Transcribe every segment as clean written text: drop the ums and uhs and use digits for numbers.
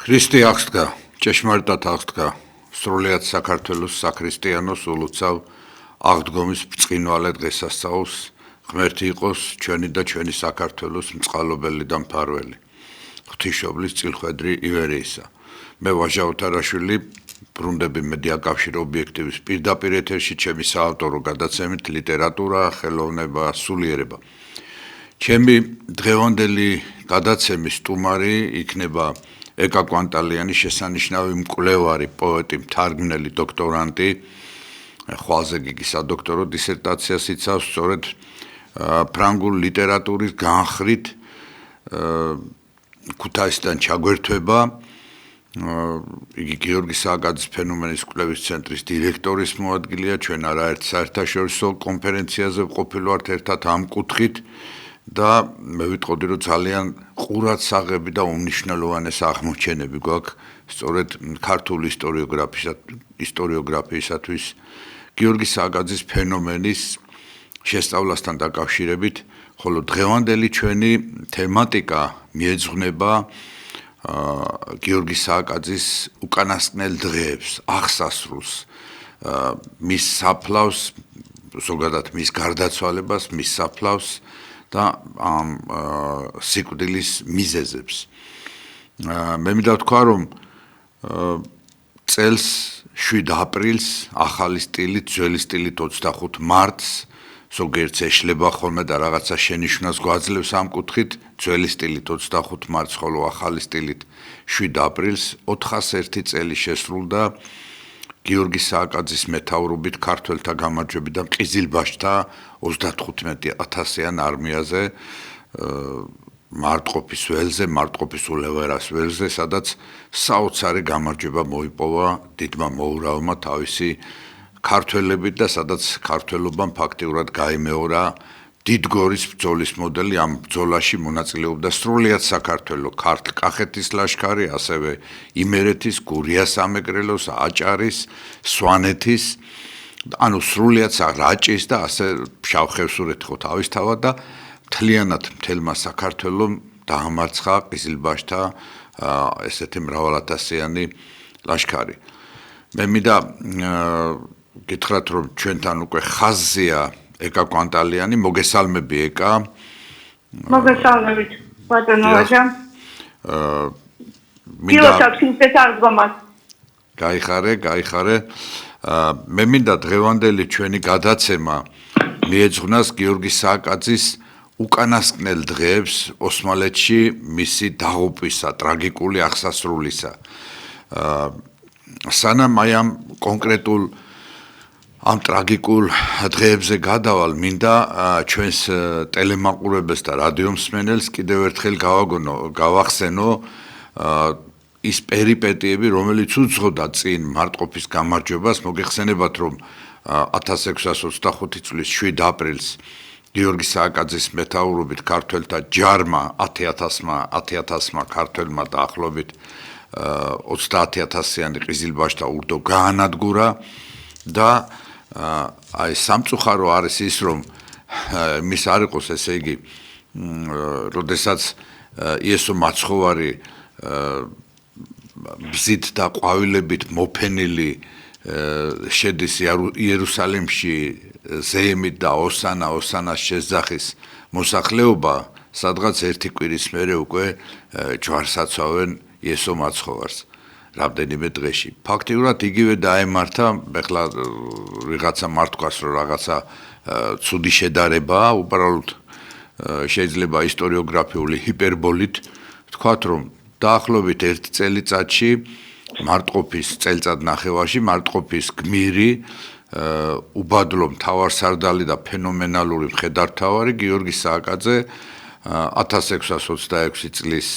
ქრისტე აღსდგა, ჭეშმარიტად აღსდგა, სრულიად საქართველოს საქრისტიანოს ულუცავ აღდგომის ბრწყინვალე დღესასწაულს, ღმერთი იყოს ჩვენი და ჩვენი საქართველოს მწყალობელი და მფარველი. ღვთისმშობლის წილხვედრი ივერიისა. მე ვაჟა ოთარაშვილი, ბრუნდები მედია კავშირი ობიექტივის პირდაპირ ეთერში ჩემი საავტორო გადაცემით ლიტერატურა, ხელოვნება, სულიერება. ჩემი დღევანდელი გადაცემის სტუმარი იქნება ეკა კვანტალიანი, შესანიშნავი მკვლევარი, პოეტი, მთარგმნელი, დოქტორანტი, ხვალზე გიგი სადოქტორო დისერტაციას იცავს სწორედ ფრანგულ ლიტერატურის განხრით ქუთაისიდან ჩაგვერთვება. იგი გიორგი სააკაძის ფენომენის კვლევის ცენტრის დირექტორის მოადგილეა, ჩვენ არაერთ საერთაშორისო კონფერენციაზე ვყოფილვართ ერთად ამ კუთხით და მე ვიტყოდი, რომ ძალიან ყურადსაღები და უმნიშვნელოვანესი აღმოჩენები გვაქვს სწორედ ქართული ისტორიოგრაფიისათვის გიორგი სააკაძის ფენომენის შესწავლასთან დაკავშირებით, ხოლო დღევანდელი ჩვენი თემატიკა მიეძღვნება გიორგი სააკაძის უკანასკნელ დღეებს, აღსასრულს, მის საფლავს, ზოგადად მის გარდაცვალებას, მის საფლავს და ამ სიკვდილის მიზეზებს. მე მინდა ვთქვა, რომ წელს 7 აპრილს ახალი სტილით, ძველი სტილით 25 მარტს ზოგიერთს ეშლება ხოლმე და რაღაცა შენიშვნას გვაძლევს ამ კუთხით, ძველი სტილით 25 მარტს, ხოლო ახალი სტილით 7 აპრილს 401 წელი შესრულდა გიორგი სააკაძის მეთაურობით ქართველთა გამარჯვებიდან ყიზილბაშთა 35,000-იან არმიაზე მარტყოფის ველზე, მარტყოფის ულევერას ველზე, სადაც საოცარი გამარჯვება მოიპოვა დიდმა მოურავმა თავისი ქართველებით და სადაც ქართველობამ ფაქტიურად გაიმეორა დიდგორის ბრძოლის მოდელი. ამ ბრძოლაში მონაწილეობდა სრულიად საქართველო, ქართლ-კახეთის ლაშქარი, ასევე იმერეთის, გურიას სამეგრელოს, აჭარის, სვანეთის, ანუ სრულიად რაჭის და ასე ფშავ-ხევსურეთი ხო თავისთავად და მთლიანად მთელმა საქართველომ დაამარცხა ყიზილბაშთა ესეთი მრავალათასიანი ლაშქარი. მე მინდა გითხრათ, რომ ჩვენთან უკვე ხაზზეა ეკა კვანტალიანი, მოგესალმები ეკა. მოგესალმებით, ბატონო ვაჟა. გაიხარე. მე მინდა დღევანდელი ჩვენი გადაცემა მიეძღვნას გიორგი სააკაძის უკანასკნელ დღეებს ოსმალეთში მისი დაღუპვისა, ტრაგიკული აღსასრულისა. სანამ აი ამ კონკრეტულ ამ ტრაგიკულ დღეებზე გადავალ, მინდა ჩვენს ტელემაყურებელს და რადიომსმენელს კიდევ ერთხელ გავახსენო ის პერიპეტიები, რომელიც უძღოდა წინ მარტყოფის გამარჯვებას. მოგეხსენებათ, რომ 1625 წლის 7 აპრილს გიორგი სააკაძის მეთაურობით ქართველთა ჯარმა 10,000-მა ქართველმა დაახლოებით 30,000-იანი ყიზილბაშთა ურდო გაანადგურა და აი სამწუხარო არის ის, რომ მის არ იყოს, ესე იგი, როდესაც იესო მაცხოვარი ბზით და ყვავილებით მოფენილი შედის იერუსალიმში ზეიმით და ოსანას შესძახის მოსახლეობა, სადღაც ერთი კვირის მერე უკვე ჯვარს აცვავენ იესო მაცხოვარს. რამდენიმე დღეში. ფაქტიურად იგივე დაემართა, ეხლა ვიღაცა მართქვას, რომ რაღაცა ცუდი შედარებაა, უბრალოდ შეიძლება ისტორიოგრაფიული ჰიპერბოლით ვთქვათ, რომ დაახლოებით 1 წელიწადში მარტყოფის წელწადნახევარში მარტყოფის გმირი, უბადლო მთავარსარდალი და ფენომენალური მხედართმთავარი გიორგი სააკაძე 1626 წლის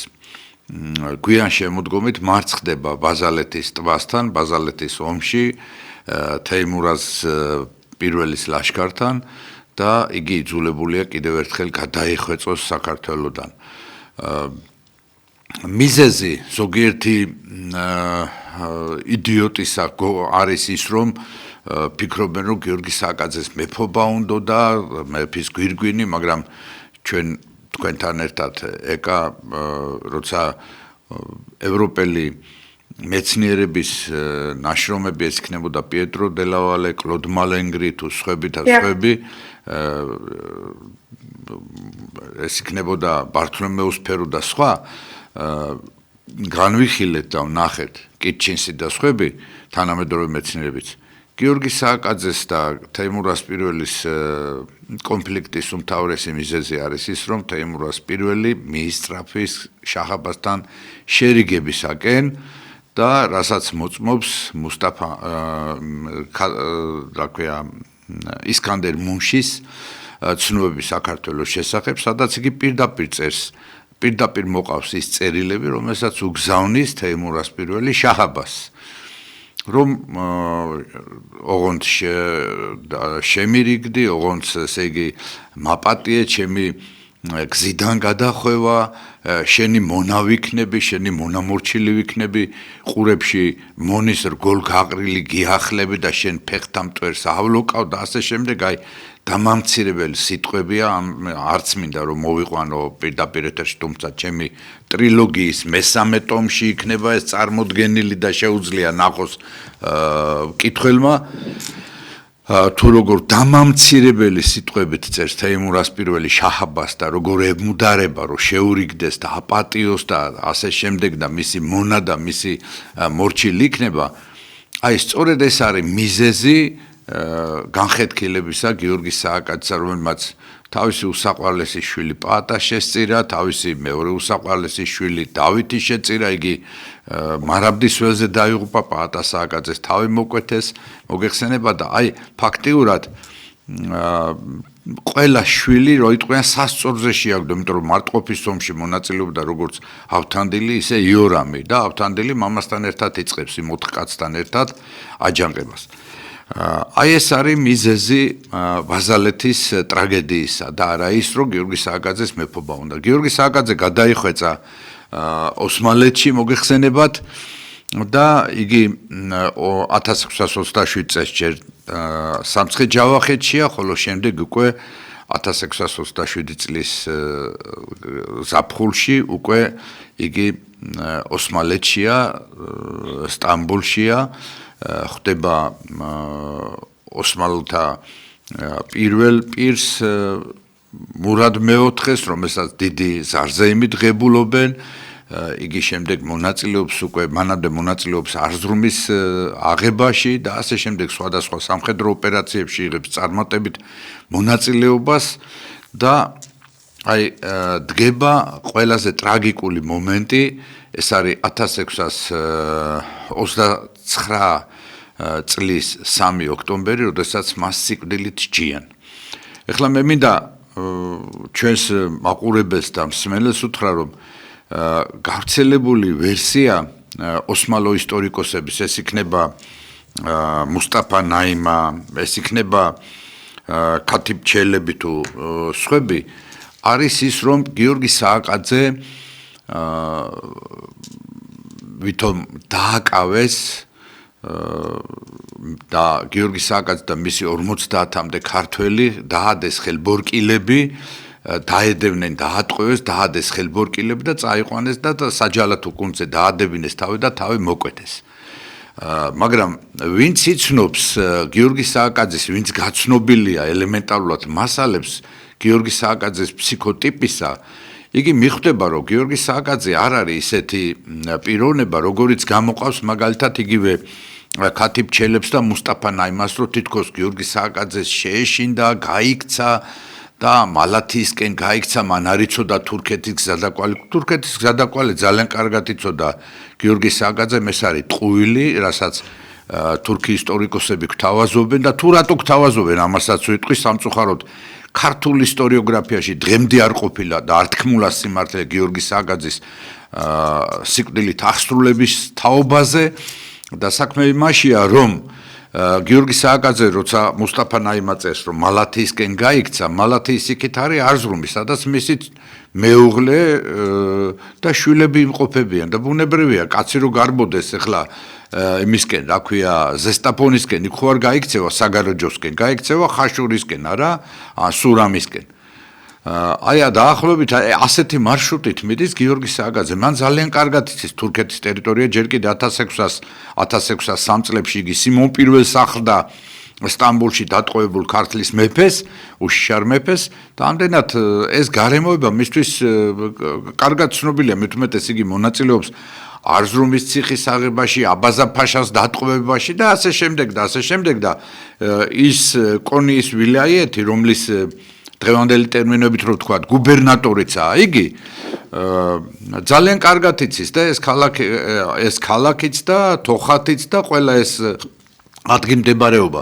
გვიან შემოდგომით მარცხდება ბაზალეთის ტბასთან, ბაზალეთის ომში, თეიმურაზ პირველის ლაშქართან და იგი იძულებულია კიდევ ერთხელ გადაიხვეწოს საქართველოდან. მიზეზი ზოგიერთი იდიოტისა არის ის, რომ ფიქრობენ, რომ გიორგი სააკაძეს მეფობა უნდა და მეფის გვირგვინი, მაგრამ ჩვენ თქვენთან ერთად ეკა როცა ევროპელი მეცნიერების ნაშრომები ეს იქნებოდა პიეტრო დელავალე, კლოდ მალენგრი თუ სხვები და სხვები ეს იქნებოდა ბართლომეუს ფერო და სხვა განვიხილეთ და ვნახეთ კიტჩინსი და სხვები თანამედროვე მეცნიერებიც გიორგი სააკაძეს და თეიმურაზ პირველის კონფლიქტის უმთავრესი მიზეზი არის ის რომ თეიმურაზ პირველი მიისწრაფის შაჰ-აბასთან შერიგებისაკენ და რასაც მოწმობს მუსტაფა ისკანდერ მუნშის ცნობები საქართველოს შესახებ, სადაც იგი პირდაპირ მოყავს ის წერილები, რომელსაც უგზავნის თეიმურაზ პირველი შაჰ-აბასს. რომ ოღონდ შემირიგდი, ოღონდ ესე იგი მაპატიე, ჩემი გზიდან გადახვევა, შენი მონა ვიქნები, შენი მონამორჩილი ვიქნები, ყურებში მონის რგოლ გაყრილი გიახლები და შენ ფეხთამტვერს ავლოკავ და ასე შემდეგ, აი დამამცირებელი სიტყვებია, არც მინდა რომ მოვიყვანო პირდაპირ ეთერში, თუმცა ჩემი ტრილოგიის მესამე ტომში იქნება ეს წარმოდგენილი და შეუძლია ნახოს მკითხველმა თუ როგორ დამამცირებელი სიტყვებით წერს თეიმურაზ პირველი შაჰ-აბასს და როგორ ემუდარება რომ შეურიგდეს და აპატიოს და ასე შემდეგ და მისი მონა და მისი მორჩილი იქნება, აი სწორედ ეს არის მიზეზი განხეთქილებისა გიორგი სააკაძისა, რომელმაც თავისი უსაყვარლესი შვილი პაატა შესწირა, თავისი მეორე უსაყვარლესი შვილი დავითი შეწირა, იგი მარაბდის ველზე დაიღუპა, პაატა სააკაძეს თავი მოკვეთეს, მოგეხსენება და აი ფაქტიურად ყველა შვილი რო იტყვიან სასწორზე შეაგდო, იმიტომ რომ მარტყოფის ომში მონაწილეობდა როგორც ავთანდილი, ისე იორამი და ავთანდილი მამასთან ერთად იწყებს იმ 4 კაცთან ერთად აჯანყებას. აი ეს არის მიზეზი ბაზალეთის ტრაგედიისა და არა ის რომ გიორგი სააკაძეს მეფობა უნდა. გიორგი სააკაძე გადაიხვეწა ოსმალეთში მოგეხსენებათ და იგი 1627 წელს ჯერ სამცხე-ჯავახეთშია, ხოლო შემდეგ უკვე 1627 წლის ზაფხულში უკვე იგი ოსმალეთშია, სტამბოლშია ხდება ოსმალთა პირველ პირს მურად მეოთხეს, რომელსაც დიდი ზარზეიმი დღებულობენ, იგი შემდეგ მონაწილეობს უკვე მანამდე მონაწილეობს არზრუმის აღებაში და ასე შემდეგ სხვადასხვა სამხედრო ოპერაციებში იღებს წარმატებით მონაწილეობას და აი დგება ყველაზე ტრაგიკული მომენტი, ეს არის 1629 წლის 3 ოქტომბერი, როდესაც მას სიკვდილით სჯიან. ეხლა მე მინდა ჩვენს მაყურებელს და მსმენელს უთხრა, რომ გავრცელებული ვერსია ოსმალო ისტორიკოსების, ეს იქნება მუსტაფა ნაიმა, ეს იქნება ქათიბ ჩელები თუ სხვები, არის ის, რომ გიორგი სააკაძე ვითომ დააკავეს და გიორგი სააკაძე და მისი 50-მდე ქართველი დაადეს ხელბორკილები, დაედევნენ, დაატყვევეს, დაადეს ხელბორკილები და წაიყვანეს და საჯალათო კუნძზე დაადებინეს თავი და თავი მოკვეთეს. მაგრამ ვინც იცნობს გიორგი სააკაძის, ვინც გაცნობილია ელემენტარულად მასალებს გიორგი სააკაძის ფსიქოტიპისა, იგი მიხვდება, რომ გიორგი სააკაძე არ არის ისეთი პიროვნება, როგორიც გამოყავს მაგალითად იგივე ქათიბ ჩელებს და მუსტაფა ნაიმას, რომ თითქოს გიორგი სააკაძეს შეეშინდა, გაიქცა და მალათიისკენ გაიქცა, მან არ იცოდა თურქეთის გზადაკვალი. თურქეთის გზადაკვალი ძალიან კარგად იცოდა გიორგი სააკაძემ, ეს არის ტყუილი, რასაც თურქი ისტორიკოსები გვთავაზობენ და თუ რატო გვთავაზობენ, ამასაც ვიტყვი სამწუხაროდ ქართულ ისტორიოგრაფიაში დღემდე არ ყოფილა და არ თქმულა სიმართლე გიორგი სააკაძის სიკვდილით აღსრულების თაობაზე და საქმე იმაშია, რომ გიორგი სააკაძე როცა მუსტაფა ნაიმა წერს, რომ მალათიისკენ გაიქცა, მალათიის იქით არის არზრუმი, სადაც მისი მეუღლე და შვილები იმყოფებიან და ბუნებრივია, კაცი რო გარბოდეს ახლა იმისკენ, რა ქვია, ზესტაფონისკენ, იქ ხო არ გაიქცევა, საგარეჯოსკენ, გაიქცევა ხაშურისკენ, არა, სურამისკენ. აი დაახლოებით ასეთი მარშრუტით მიდის გიორგი სააკაძე. მან ძალიან კარგად იცის თურქეთის ტერიტორია, ჯერ კიდე 1603 წლებში იგი სიმონ პირველს ახლდა სტამბოლში დატყვევებულ ქართლის მეფეს, უშიშარ მეფეს და ამდენად ეს გარემოება მისთვის კარგად ცნობილია, მით უმეტეს იგი მონაწილეობს არზრუმის ციხის აღებაში, აბაზა-ფაშას დატყვევებაში და ასე შემდეგ და ის კონიის ვილაიეთი, რომლის დღევანდელი ტერმინებით რო ვთქვათ, გუბერნატორიცაა იგი, ძალიან კარგად იცის და ეს ქალაქიც და თოხათიც და ყველა ეს ადგილმდებარეობა.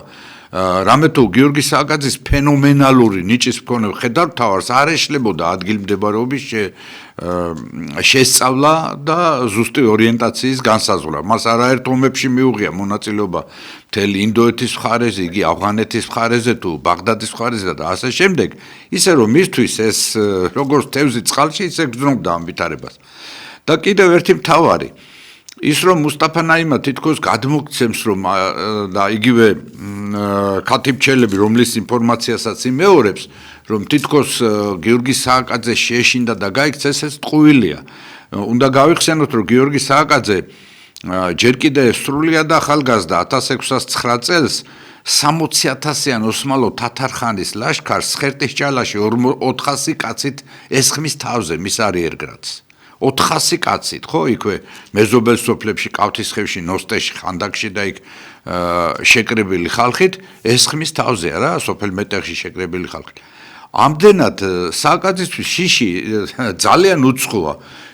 რამე თუ გიორგი სააკაძის ფენომენალური ნიჭის მქონე მხედართმთავარს არ ეშლებოდა ადგილმდებარეობის შესწავლა და ზუსტი ორიენტაციის განსაზღვრა. მას არაერთ ომებში მიუღია მონაწილეობა მთელი ინდოეთის მხარეზე, იგი ავღანეთის მხარეზე თუ ბაღდადის მხარეზე და ასე შემდეგ, ისე რომ მისთვის ეს როგორც თევზი წყალში, ისე გრძნობდა ამ ვითარებას. და კიდევ ერთი მთავარი ის რომ მუსტაფა ნაიმა თითქოს გადმოგცემს რომ და იგივე ქათიბჩელები რომლის ინფორმაციასაც იმეორებს რომ თითქოს გიორგი სააკაძე შეეშინდა და გაიქცეს ეს ტყუილია. უნდა გავიხსენოთ რომ გიორგი სააკაძე ჯერ კიდე სრულიად ახალგაზრდა 1609 წელს 60,000-იან ოსმალო თათარხანის ლაშქარს ხერტისჭალაში 400 კაცით ესხმის თავზე მის არიერგრადს. 400 კაცით, ხო, იქვე მეზობელ სოფლებში, კავთისხევში, ნოსტეში, ხანდაკში და იქ შეკრებილი ხალხით ესხმის თავზე რა, სოფელ მეტეხში შეკრებილი ხალხით. ამდენად სააკაძისთვის შიში ძალიან უცხოა.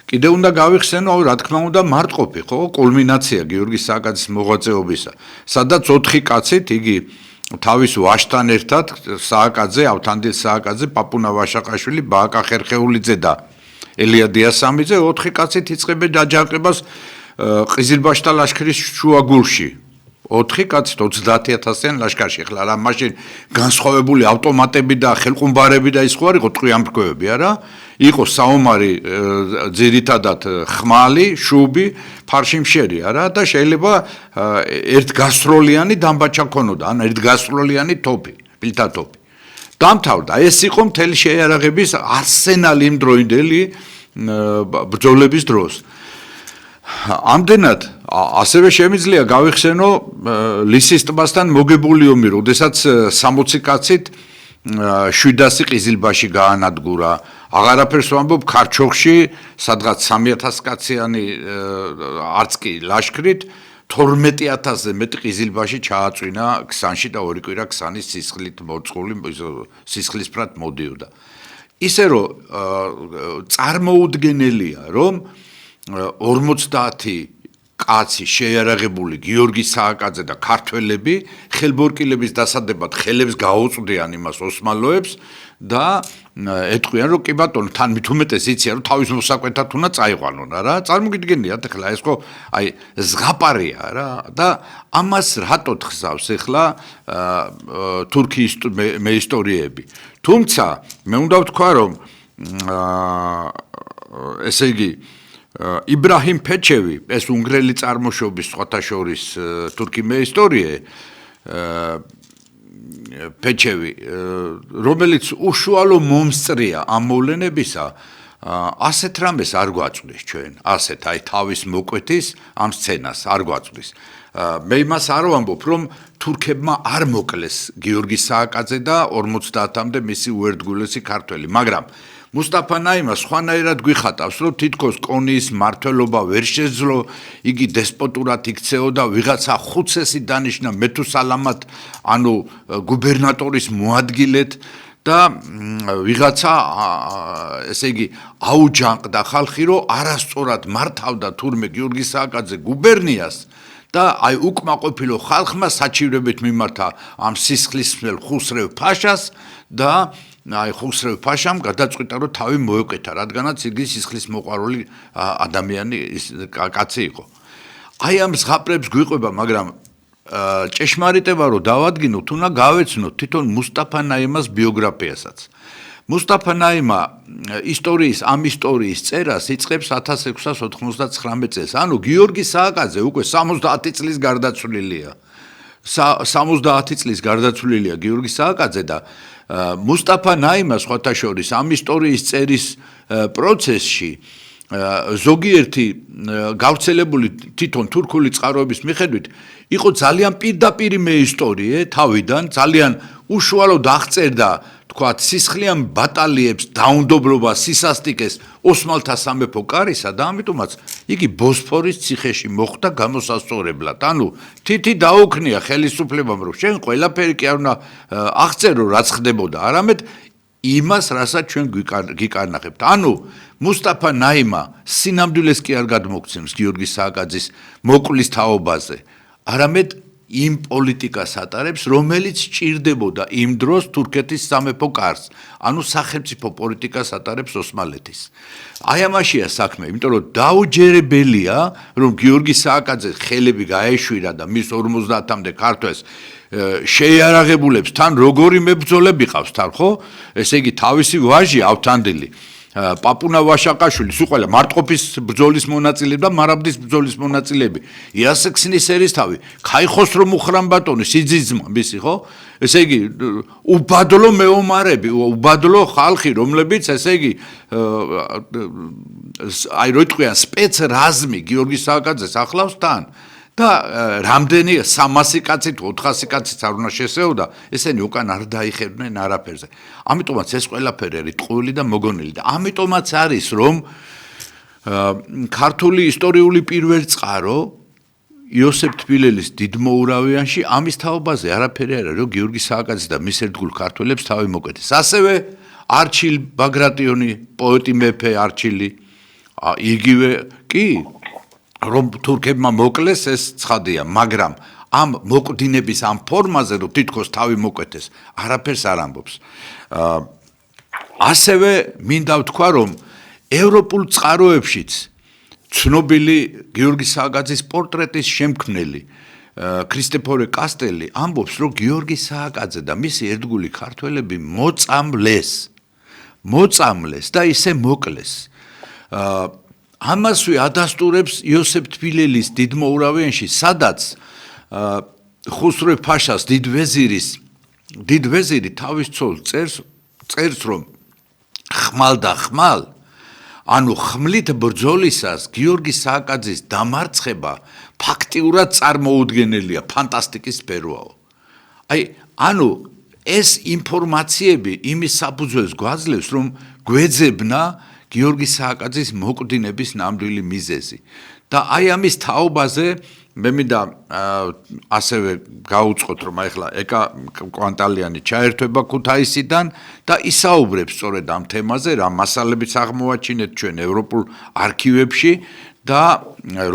კიდევ უნდა გავიხსენო, რა თქმა უნდა, მარტყოფი, ხო, კულმინაცია გიორგი სააკაძის მოღვაწეობისა. სადაც 4 კაცით იგი თავის ვაჟთან ერთად სააკაძე, ავთანდილ სააკაძე, პაპუნა ვაშაყაშვილი, ბააკა ხერხეულიძე და ელია დიასამიძე 4 კაცით იწყებენ დაჯანყებას ყიზილბაშთა ლაშქრის შუაგულში. 4 კაცით 30,000-იან ლაშქარში. ახლა რა მაშინ განსხვავებული ავტომატები და ხელყუმბარები და ის ხო არ იყო ტყვიამფრქვევები, არა? იყო საომარი ძირითადად ხმალი, შუბი, ფარშიმშერი, არა? და შეიძლება ერთგასროლიანი დამბაჩა ქონოდა, ან ერთგასროლიანი თოფი, პილთა თოფი. დამთავრდა. ეს იყო მთელი შეიარაღების არსენალი იმ დროინდელი ბრძოლების დროს. ამდენად ასევე შემიძლია გავიხსენო ლისის ტბასთან მოგებული ომი, როდესაც 60 კაცით 700 ყიზილბაში გაანადგურა. აღარაფერს ვამბობ ქარჩოხში, სადღაც 3000 კაციანი არც კი ლაშქრით 12,000-ზე მეტი ყიზილბაში ჩააწვინა ქსანში და ორი კვირა ქსანის სისხლით მოწყული სისხლისფრად მოდიოდა. ისე რომ წარმოუდგენელია, რომ 50 კაცი შეიარაღებული გიორგი სააკაძე და ქართველები ხელბორკილების დასადებად ხელებს გაუწვდიან იმას ოსმალოებს და ეტყვიან რომ კი ბატონო თან მით უმეტეს იციან რომ თავის მოსაკვეთად უნდა წაიყვანონ რა წარმოგიდგენიათ ახლა ეს ხო აი ზღაპარია რა და ამას რატო ხსავს ახლა თურქიის მეისტორიები თუმცა მე უნდა ვთქვა რომ ესე იგი იბრაჰიმ ფეჩევი ეს უნგრელი წარმოშობის სხვათა შორის თურქი მეისტორიე ფეჩევი რომელიც უშუალო მომსწრია ამ მოვლენებისა ასეთ რამეს არ გვაწვდის ჩვენ ასეთ აი თავის მოკვეთის ამ სცენას არ გვაწვდის მე იმას არ ვამბობ რომ თურქებმა არ მოკლეს გიორგი სააკაძე და 50-მდე მისი უერთგულესი ქართველი მაგრამ მუსტაფა ნაიმა სხვანაირად გვიხატავს, რომ თითქოს კონიის მმართველობა ვერ შეძლო, იგი დესპოტურად იქცეოდა, ვიღაცა ხუცესი დანიშნა მეთუსალამად, ანუ გუბერნატორის მოადგილედ და ვიღაცა ესე იგი აუჯანყდა ხალხი, რომ არასწორად მართავდა თურმე გიორგი სააკაძე გუბერნიას და აი უკმაყოფილო ხალხმა საჩივრებით მიმართა ამ სისხლისმცემელ ხუსრევ ფაშას და აი ხუსრევ ფაშამ გადაწყვიტა რომ თავი მოეკეთა რადგანაც იგი სისხლის მოყვარული ადამიანი კაცი იყო. აი ამ ზღაპრებს გვიყვება, მაგრამ ჭეშმარიტება რომ დავადგინოთ, უნდა გავეცნოთ თვითონ მუსტაფა ნაიმას ბიოგრაფიასაც. მუსტაფა ნაიმა ამ ისტორიის წერას იწყებს 1699 წელს. ანუ გიორგი სააკაძე უკვე 70 წლის გარდაცვლილია. 70 წლის გარდაცვლილია გიორგი სააკაძე და მუსტაფა ნაიმა სხვათა შორის ამ ისტორიის წერის პროცესში ზოგიერთი გავრცელებული თვითონ თურქული წყაროების მიხედვით იყო ძალიან პირდაპირი მეისტორიე თავიდან ძალიან უშუალოდ აღწერდა თქვათ სისხლიან ბატალიებს დაუნდობრობას სისასტიკეს ოსმალთა სამეფო კარისა და ამიტომაც იგი ბოსფორის ციხეში მოხვდა გამოსასწორებლად ანუ თითი დაუქნია ხელისუფლებამ რომ შენ ყველაფერი კი არ უნდა აღწერო რაც ხდებოდა არამედ იმას რასაც ჩვენ გიკარნახებთ ანუ მუსტაფა ნაიმა სინამდვილეს კი არ გადმოგცემს გიორგი სააკაძის მოკვლის თაობაზე არამედ იმ პოლიტიკას ატარებს, რომელიც ჭირდებოდა იმ დროს თურქეთის სამეფო კარს, ანუ სახელმწიფო პოლიტიკას ატარებს ოსმალეთის. აი ამაშია საქმე, იმიტომ რომ დაუჯერებელია, რომ გიორგი სააკაძე ხელები გაეშვირა და მის 50-მდე ქართველს შეიარაღებულებს თან როგორი მებრძოლები ყავს თან, ხო? ესე იგი თავისი ვაჟი ავთანდილი პაპუნა ვაშაყაშვილი, სულ ყველა მარტყოფის ბრძოლის მონაწილეები და მარაბდის ბრძოლის მონაწილეები. იასექსინის ერისთავი, ქაიხოსრო მუხრამბატონი, სიძიძმა მისი, ხო? ესე იგი, უბადლო მეომარები, უბადლო ხალხი, რომლებიც ესე იგი აი რო იტყვიან სპეცრაზმი გიორგი სააკაძეს ახლავს თან. და რამდენი 300 კაცი თუ 400 კაციც არ უნდა შესეოდა, ესენი უკან არ დაიხევდნენ არაფერზე. ამიტომაც ეს ყველაფერი არის ტყუილი და მოგონილი და ამიტომაც არის რომ ქართული ისტორიული პირველწყარო იოსებ თბილელის დიდმოურავიანში ამის თაობაზე არაფერი არ არის, რომ გიორგი სააკაძე და მის ერთგულ ქართველებს თავი მოკეთეს. ასევე არჩილ ბაგრატიონი, პოეტი მეფე არჩილი, იგივე კი რომ თურქებმა მოკლეს ეს ცხადია, მაგრამ ამ მოკვდინების ამ ფორმაზე რომ თითქოს თავი მოკვეთეს, არაფერს არ ამბობს. ასევე მინდა ვთქვა, რომ ევროპულ წყაროებშიც ცნობილი გიორგი სააკაძის პორტრეტის შემქმნელი ქრისტეფორე კასტელი ამბობს, რომ გიორგი სააკაძე და მისი ერთგული ქართველები მოწამლეს და ისე მოკლეს. ამასვე ადასტურებს იოსებ თბილელის დიდმოურავიანში, სადაც ხუსრე-ფაშას დიდვეზირი თავის ცოლს წერს, რომ ხმალ და ხმალ, ანუ ხმლით ბრძოლისას გიორგი სააკაძის დამარცხება ფაქტიურად წარმოუდგენელია, ფანტასტიკის სფეროაო. აი, ანუ ეს ინფორმაციები იმის საფუძველს გვაძლევს, რომ გვეძებნა გიორგი სააკაძის მოკვდინების ნამდვილი მიზეზი. და აი ამის თაობაზე მე მინდა ასევე გაუწყოთ, რომ ახლა ეკა კვანტალიანი ჩაერთვება ქუთაისიდან და ისაუბრებს სწორედ ამ თემაზე, რა მასალებიც აღმოაჩინეთ ჩვენ ევროპულ არქივებში და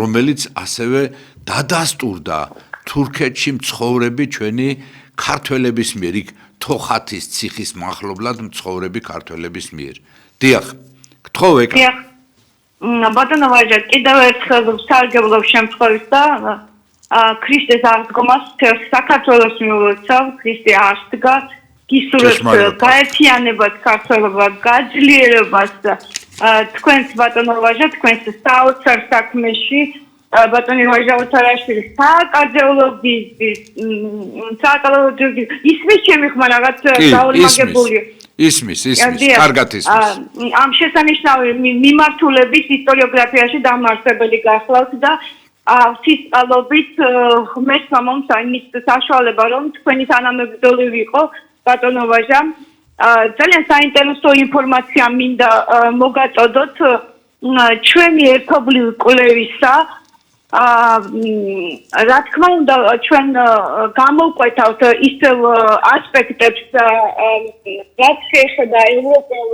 რომელიც ასევე დადასტურდა თურქეთში მცხოვრები ჩვენი ქართველების მიერ, იქ თოხათის ციხის მახლობლად მცხოვრები ქართველების მიერ. დიახ გთხოვ ეკა. ბატონო ვაჟა, კიდევ ერთხელ ვსარგებლობ შემთხვევით და ქრისტეს აღდგომას საქართველოს მიულოცავ, ქრისტე აღდგა, გისურვებთ გაერთიანებას, ქართველობა, გაძლიერებას თქვენს ბატონო ვაჟა, თქვენს საოცარ საქმეში, ბატონი ვაჟა უთარაშვილი, სააკაძეოლოგიის ისმის ჩემი ხმა რაღაც დაულმაგებული. ისმის, კარგად ისმის. ამ შესანიშნავი მიმართულებით ისტორიოგრაფიაში დამარცხებელი გახლავთ და სისწავლობით ღმერთს მომცა იმის საშუალება, რომ თქვენი თანამებრძოლი ვიყო, ბატონო ვაჟა. ძალიან საინტერესო ინფორმაცია მინდა მოგაწოდოთ ჩვენი ერთობლივი კვლევისა. რა თქმა უნდა, ჩვენ გამოვკვეთავთ ისევ ასპექტებს, რაც შეეხება ევროპელ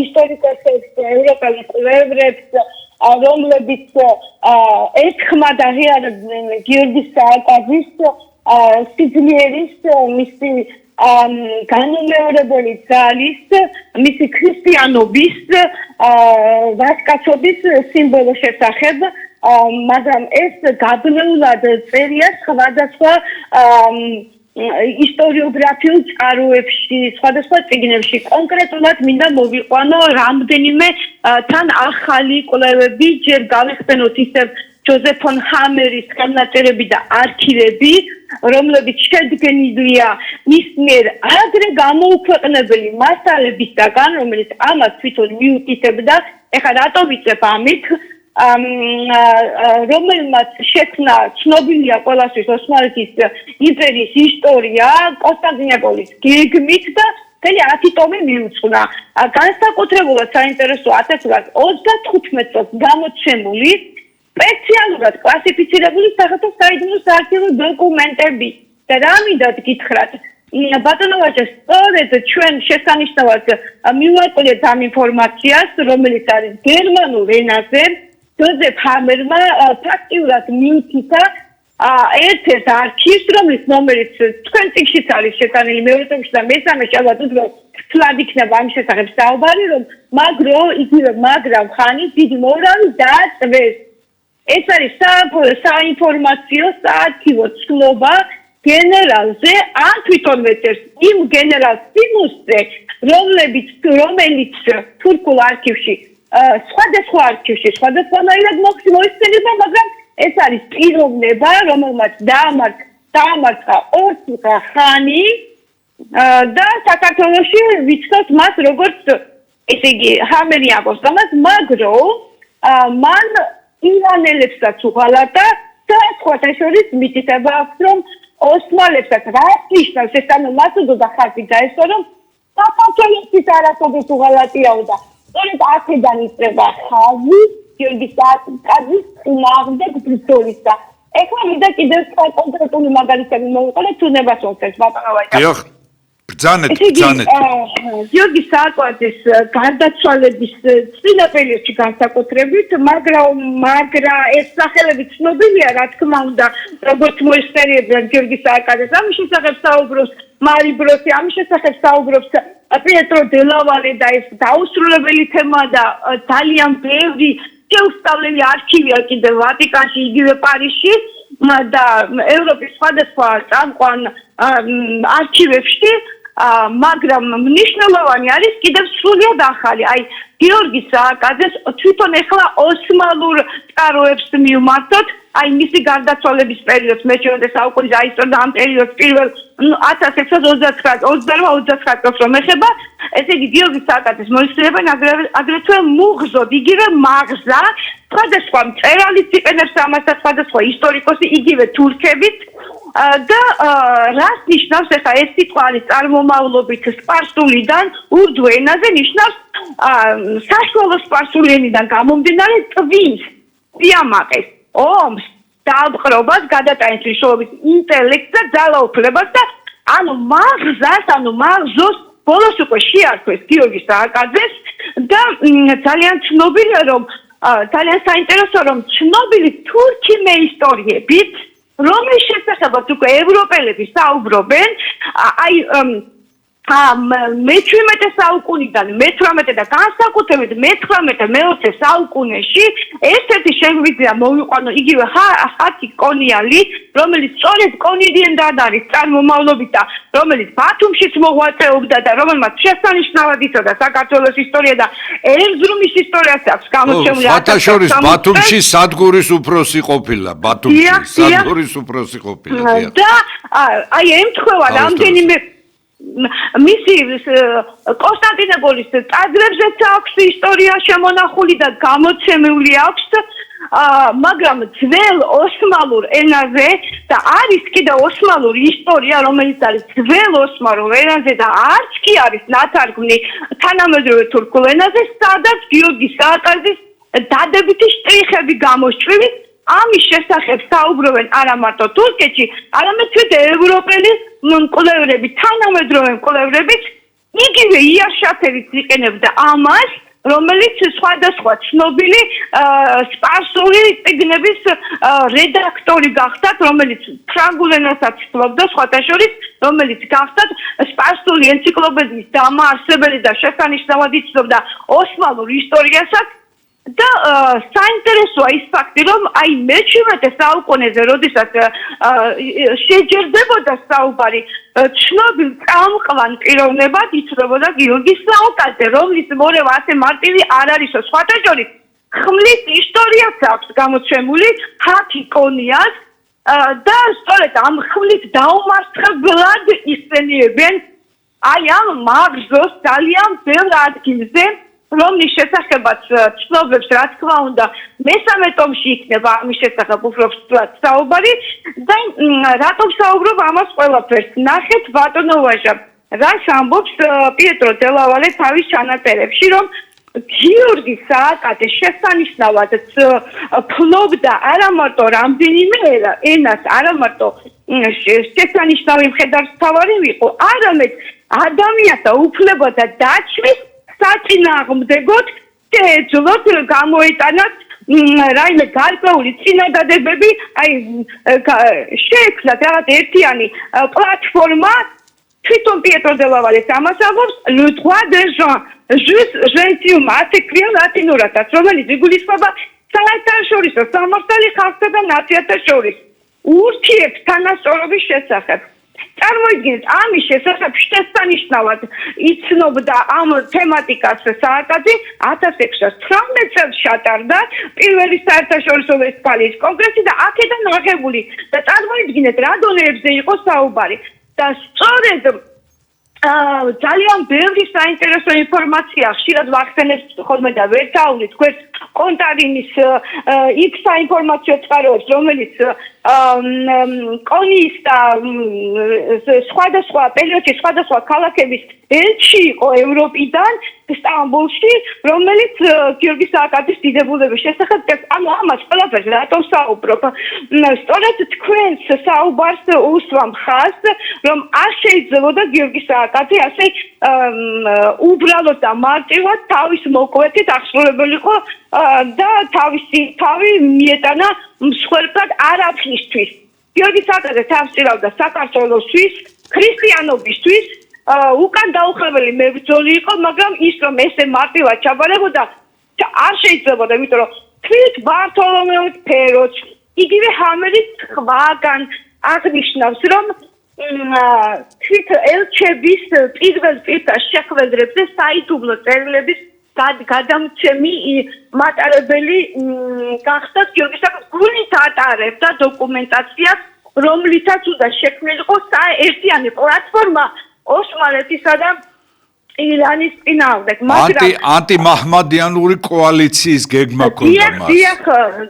ისტორიკოსებს, ევროპელ კვლევრებს, რომლებიც ერთხმად აღიარებდნენ გიორგი სააკაძის სიძლიერის, მისი განუმეორებელი ძალის, მისი ქრისტიანობის, ვაჟკაცობის სიმბოლო შესახებ. მაგრამ ეს გაბნეულად წერია სხვადასხვა ისტორიოგრაფიულ წყაროებში, სხვადასხვა წიგნებში. კონკრეტულად მინდა მოვიყვანო რამდენიმე თან ახალი კვლევები, ჯერ გავიხსენოთ ისევ ჯოზეფ ფონ ჰამერის ხელნაწერები და არქივები, რომლებიც შედგენილია მის მიერ ადრე გამოუქვეყნებელი მასალებისგან, რომელიც ამას თვითონ მიუთითებდა, ეხლა რატო ვიწებ ამით, რომელმაც შექმნა ცნობილია ყველასთვის ოსმალეთის იმპერიის ისტორია კონსტანტინოპოლის გეგმით და მთელი 10 ტომი მიუძღვნა. განსაკუთრებულად საინტერესო 1935 წელს გამოცემული სპეციალურად კლასიფიცირებული სახელმწიფო საიდუმლო საარქივო დოკუმენტები და რა მინდათ გითხრათ ბატონო ვაჟა სწორედ ჩვენ შესანიშნავად მივაყოლეთ ამ ინფორმაციას რომელიც არის გერმანულ ენაზე ჯოზეფ ჰამერმა ფაქტიურად მიუთითა ერთ-ერთ არქივს რომლის ნომერიც თქვენ წიგნშიც არის შეტანილი მეორე ტომში და მესამეში ალბათ უფრო ცვლად იქნება ამ შესახებ საუბარი რომ მაგრამ ხანის დიდი მოურავი დააწვეს ეს არის საინფორმაციო საარქივო ცნობა გენერალზე ან თვითონვე წერს იმ გენერალ სიმუსზე რომელიც თურქულ არქივში სხვადასხვა არქივში სხვადასხვანაირად მოიხსენება მაგრამ ეს არის პიროვნება რომელმაც დაამარცხა ორწლ ხანი და საქართველოში ვიცხოთ მას როგორც ესე იგი ჰამერი ამბობს ამას მაგრამ მან ირანელებსაც უღალატა და სხვათა შორის მითითება აქვს რომ ოსმალებსაც რაც ნიშნავს ეს ანუ მას უდოდა ხალხი დაესწრო რომ საქართველოსთვის არასოდეს უღალატიაო და სწორედ აქედან იწყება ხაზი გიორგი სააკაძის წინააღმდეგ ბრძოლის და ეხლა მინდა კიდევ სხვა კონკრეტული მაგალითები მოვიყოლეთ თუნებას ვოცეს ბატონო ვაჟა დიახ ბრძანეთ გიორგი სააკაძის გარდაცვალების წინა პერიოდში განსაკუთრებით მაგრამ ეს სახელები ცნობილია რა თქმა უნდა როგორც მოიხსენიებდნენ გიორგი სააკაძეს ამის შესახებ საუბრობს მარი ბროსი ამის შესახებ საუბრობს პიეტრო დელავარე და ეს დაუსრულებელი თემა და ძალიან ბევრი შეუსწავლელი არქივია კიდევ ვატიკანში იგივე პარიზში და ევროპის სხვადასხვა წამყვან არქივებში მაგრამ მნიშვნელოვანი არის კიდევ სრულიად ახალი აი გიორგი სააკაძეს თვითონ ახლა ოსმალურ წყაროებს მივმართოთ აი მისი გარდაცვალების პერიოდს მე-17 საუკუნის აისწორდა ამ პერიოდს პირველ 1629 წელს რომ ეხება ესე იგი გიორგი სააკაძეს მოიხსენებენ აგრეთვე მუღზოდ იგივე მაღზა სხვადასხვა მწერალიც იყენებს ამას და სხვადასხვა ისტორიკოსი იგივე თურქებით და რას ნიშნავს ახლა ეს სიტყვა არის წარმომავლობით სპარსულიდან ურდუ ენაზე ნიშნავს საშუალო სპარსული ენიდან გამომდინარე ტვინს სიამაყეს ომს დაბრყრობას გადატანის მნიშვნელობით ინტელექტს და ძალაუფლებას და ანუ მაღზოს ბოლოს უკვე შეარქვეს გიორგი სააკაძეს და ძალიან ცნობილია რომ ძალიან საინტერესო რომ ცნობილი თურქი მეისტორიებით რომლის შესახებაც უკვე ევროპელები საუბრობენ აი მე-17 საუკუნიდან მე-18 და განსაკუთრებით მე-19 საუკუნეში ერთ-ერთი შეგვიძლია მოვიყვანო იგივე ხათი კონიალი რომელიც სწორედ კონიდიენდან არის წარმომავლობით და რომელიც ბათუმშიც მოღვაწეობდა და რომელმაც შესანიშნავად იცოდა საქართველოს ისტორია და ერზრუმის ისტორიაც აქვს გამოცემული სხვათა შორის ბათუმში სადგურის უფროსი ყოფილა და აი ემთხვევა რამდენიმე მისი კონსტანტინოპოლის ტაძრებზეც აქვს ისტორია შემონახული და გამოცემული აქვს მაგრამ ძველ ოსმალურ ენაზე და არის კიდევ ოსმალური ისტორია რომელიც არის ძველ ოსმალურ ენაზე და არც კი არის ნათარგმნი თანამედროვე თურქულ ენაზე სადაც გიორგი სააკაძის დადებითი შტრიხები გამოსჭრილი ამის შესახებ საუბრობენ არა მარტო თურქეთში, არამედ თვით ევროპელი მკვლევრები, თანამედროვე მკვლევრებიც იგივე იაშათერიც იყენებდა ამას, რომელიც სხვადასხვა ცნობილი სპარსული წიგნების რედაქტორი გახდათ, რომელიც ფრანგულ ენასაც ფლობდა, სხვათა შორის, რომელიც გახდათ სპარსული ენციკლოპედიის დამაარსებელი და შესანიშნავად იცნობდა ოსმალურ ისტორიასაც. და საინტერესოა ის ფაქტი, რომ აი მე-17 საუკუნეზე, როდესაც შეჯერდებოდა საუბარი ცნობილ წამყვან პიროვნებად იცნობოდა გიორგი სააკაძე, რომლის მორევა ასე მარტივი არ არისო, სხვათა შორის ხმლის ისტორიაც აქვს გამოცემული 10 კონიას და სწორედ ამ ხმლით დაუმარცხებლად ისწრებენ აი ამ მაღზოს ძალიან ბევრ ადგილზე, რომლის შესახებაც ცნობებს, რა თქმა უნდა, მესამე ტომში იქნება ამის შესახებ უფრო სწრაფად საუბარი და რატომ საუბრობ ამას ყველაფერს? ნახეთ ბატონო ვაჟა, რას ამბობს პიეტრო დელავალე თავის ჩანაწერებში, რომ გიორგი სააკაძე შესანიშნავად ფლობდა არა მარტო რამდენიმე ენას, არა მარტო შესანიშნავი მხედართმთავარი იყო, არამედ ადამიანთა უფლებათა დაცვის საწინააღმდეგოდ შეეძლოთ გამოეტანათ რაიმე გარკვეული წინადადებები, აი შეექმნათ რაღაც ერთიანი პლატფორმა, თვითონ პიეტრო დელავალეს ამას ამბობს, le droit des gens, juste gentium, ასე ქვია ლათინურადაც, რომელიც იგულისხმება საერთაშორისო სამართალი ხალხთა და ნაციათა შორის ურთიერთ თანასწორობის შესახებ. წარმოიდგინეთ, ამის შესახებ შესანიშნავად იცნობდა ამ თემატიკას სააკაძე 1619 წელს ჩატარდა პირველი საერთაშორისო ვესტფალიის კონგრესი და აქედან აღებული და წარმოიდგინეთ, რა დონეებზე იყო საუბარი. და სწორედ ძალიან ბევრი საინტერესო ინფორმაცია ხშირად ვახსენებთ ხოლმე და ვერ წავლით თქვენ კონტარინის იქ საინფორმაციო წყაროებს, რომელიც კონიის და სხვადასხვა პერიოდში სხვადასხვა ქალაქების ელჩი იყო ევროპიდან სტამბოლში, რომელიც გიორგი სააკაძის დიდებულების შესახებ ანუ ამას ყველაფერს რატომ საუბრობ? სწორედ თქვენს საუბარს უსვამ ხაზს, რომ არ შეიძლებოდა გიორგი სააკაძე ასე უბრალოდ და მარტივად თავის მოკვეთით აღსრულებულიყო და თავისი თავი მიეტანა მსხვერპლად არაფრისთვის. გიორგი სააკაძე თავს წირავდა საქართველოსთვის, ქრისტიანობისთვის, უკან დაუხლებელი მებრძოლი იყო, მაგრამ ის რომ ესე მარტივად ჩაბარებოდა არ შეიძლებოდა, იმიტომ რომ თვით ბართოლომეოს ფეროც იგივე ჰამერის სხვაგან აღნიშნავს, რომ თვით ელჩების პირველ პირთა შეხვედრებზე საიდუმლო წერილების გადამცემი მატარებელი გახდათ გიორგი სააკაძე გულით ატარებდა დოკუმენტაციას, რომლითაც უნდა შექმნილიყო ერთიანი პლატფორმა ოსმალეთისა და ირანის წინააღმდეგ, მაგრამ ანტიმაჰმადიანური კოალიციის გეგმა ქონდა მას.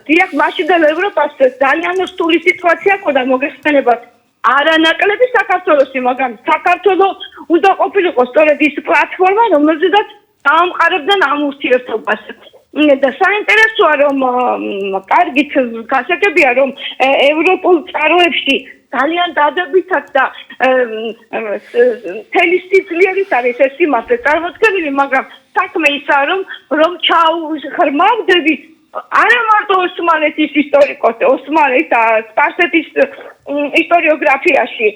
დიახ, მაშინ და ევროპას ძალიან რთული სიტუაცია ჰქონდა მოგეხსენებათ. არანაკლები საქართველოსი, მაგრამ საქართველოს უნდა ყოფილიყო სწორედ ის პლატფორმა, რომელზედაც დაამყარებდნენ ამ ურთიერთობას. და საინტერესოა, რომ კარგით გასაგებია, რომ ევროპულ წყაროებში ძალიან დადებითად და თელი სიძლიერით არის ეს იმასე წარმოდგენილი, მაგრამ საქმე ისაა, რომ ჩაუღრმავდები არა მარტო ოსმალეთის ისტორიკოსი, ოსმალეთის და სპარსეთის ისტორიოგრაფიაში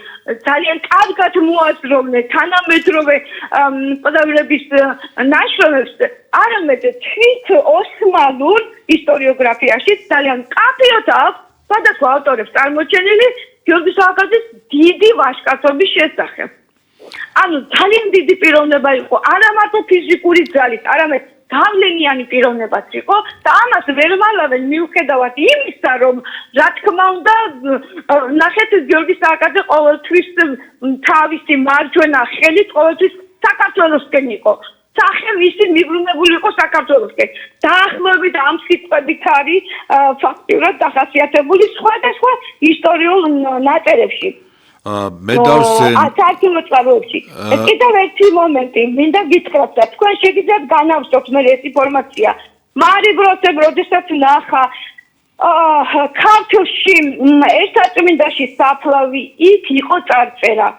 ძალიან კარგად მოაზროვნე თანამედროვე პოდავლების ნაშრომებს, არამედ თვით ოსმალურ ისტორიოგრაფიაში ძალიან კაფეოთ აქვს სხვადასხვა ავტორებს წარმოჩენილი გიორგი სააკაძის დიდი ვაჟკაცობის შესახებ. ანუ ძალიან დიდი პიროვნება იყო, არა მარტო ფიზიკური ძალით, არამედ გავლენიანი პიროვნებაც იყო და ამას ვერ მალავენ მიუხედავად იმისა, რომ რა თქმა უნდა, ნახეთ გიორგი სააკაძე ყოველთვის თავისი მარჯვენა ხელით ყოველთვის საქართველოსკენ იყო. სახე მისი მიბრუნებული იყო საქართველოსკენ. დაახლოებით ამ სიტყვებით არის ფაქტურად დახასიათებული სხვადასხვა ისტორიულ ნაწერებში. მე დავსენ საარქივო წყაროებში. კიდევ ერთი მომენტი, მინდა გითხრათ და თქვენ შეგიძლიათ განავსოთ მე ეს ინფორმაცია. მარი ბროსემ როდესაც ნახა ქართლში ერთსაწმინდაში საფლავი, იქ იყო წარწერა.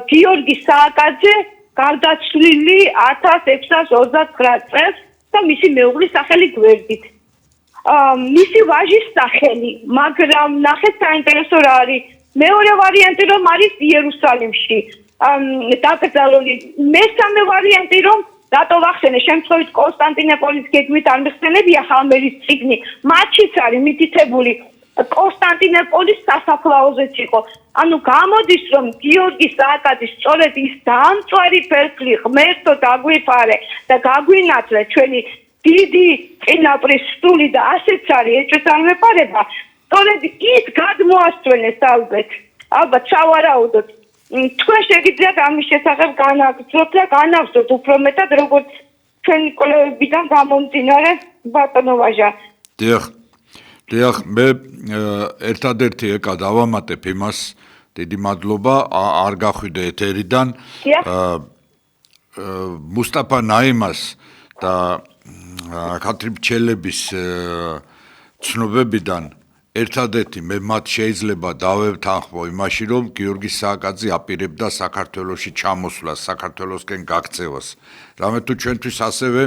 გიორგი სააკაძე გარდაცვლილი 1629 წელს და მისი მეუღლის სახელი გვერდით. მისი ვაჟის სახელი, მაგრამ ნახეთ საინტერესო რა არის. მეორე ვარიანტი რომ არის იერუსალიმში დაკრძალული. მესამე ვარიანტი რომ რატო ვახსენე შემთხვევით კონსტანტინოპოლის გეგმით არ მიხსენებია ხამერის წიგნი, მათშიც არის მითითებული კონსტანტინოპოლის სასაფლაოზეც იყო. ანუ გამოდის რომ გიორგი სააკაძის სწორედ ის დამწვარი ფერფლი ღმერთო დაგვიფარე და გაგვინაცვლე ჩვენი დიდი წინაპრის სტული და ასეც არის ეჭვს არ მეპარება. სწორედ ის გადმოასწვენეს ალბათ ჩავარაუდოთ. თქვენ შეგიძლიათ ამის შესახებ განაგრძოთ და განავსოთ უფრო მეტად როგორც ჩვენი კვლევებიდან გამომდინარე ბატონო ვაჟა. დიახ, მე ერთადერთი ეკა დავამატებ იმას, დიდი მადლობა, არ გახვიდე ეთერიდან. მუსტაფა ნაიმას და ქათრიბჩელების ცნობებიდან ერთადერთი მე მათ შეიძლება დავეთანხმო იმაში, რომ გიორგი სააკაძე აპირებდა საქართველოში ჩამოსვლას, საქართველოსკენ გაქცევას. რამე თუ ჩვენთვის ასევე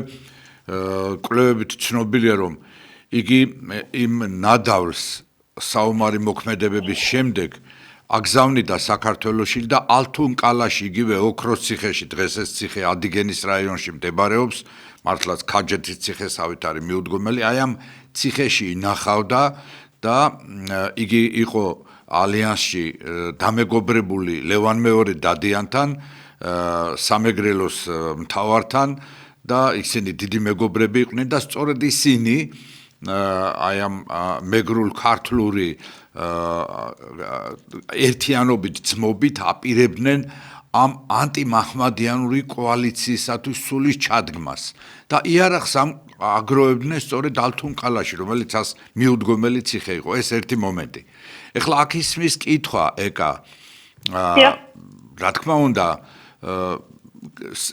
კვლევებით ცნობილია, რომ იგი იმ ნადავლს საომარი მოქმედებების შემდეგ აგზავნიდა საქართველოში და ალთუნკალაში, იგივე ოქროს ციხეში, დღეს ეს ციხე ადიგენის რაიონში მდებარეობს, მართლაც ქაჯეთის ციხესავით არის მიუდგომელი, აი ამ ციხეში ინახავდა და იგი იყო ალიანსში დამეგობრებული ლევან მეორე დადიანთან, სამეგრელოს მთავართან და ისინი დიდი მეგობრები იყვნენ და სწორედ ისინი აი ამ მეგრულ ქართლური ერთიანობით ძმობით აპირებდნენ ამ ანტიმაჰმადიანური კოალიციისათვის სულის ჩადგმას და იარაღს აგროვებდნენ სწორედ ალთუნკალაში, რომელიც ას მიუდგომელი ციხე იყო. ეს ერთი მომენტი. ეხლა აქ ისმის კითხვა ეკა რა თქმა უნდა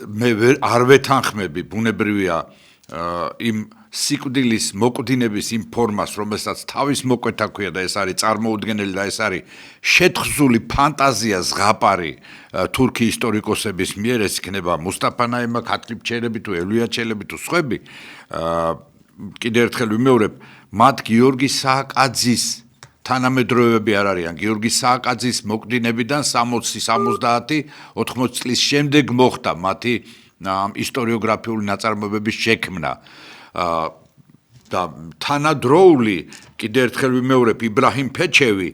მე არ ვეთანხმები, ბუნებრივია იმ სიკვდილის მოკვდინების იმ ფორმას, რომელსაც თავის მოკვეთა ქვია და ეს არის წარმოუდგენელი და ეს არის შეთხზული ფანტაზია ზღაპარი თურქი ისტორიკოსების მიერ, ეს იქნება მუსტაფა ნაიმა, ქათრიბჩელები თუ ელვიაჩელები თუ სხვები. კიდევ ერთხელ ვიმეორებ, მათ გიორგი სააკაძის თანამედროვეები არ არიან. გიორგი სააკაძის მოკვდინებიდან 60-70, 80 წლის შემდეგ მოხდა მათი ისტორიოგრაფიული ნაწარმოებების შექმნა. და თანადროული, კიდევ ერთხელ ვიმეორებ, იბრაჰიმ ფეჩევი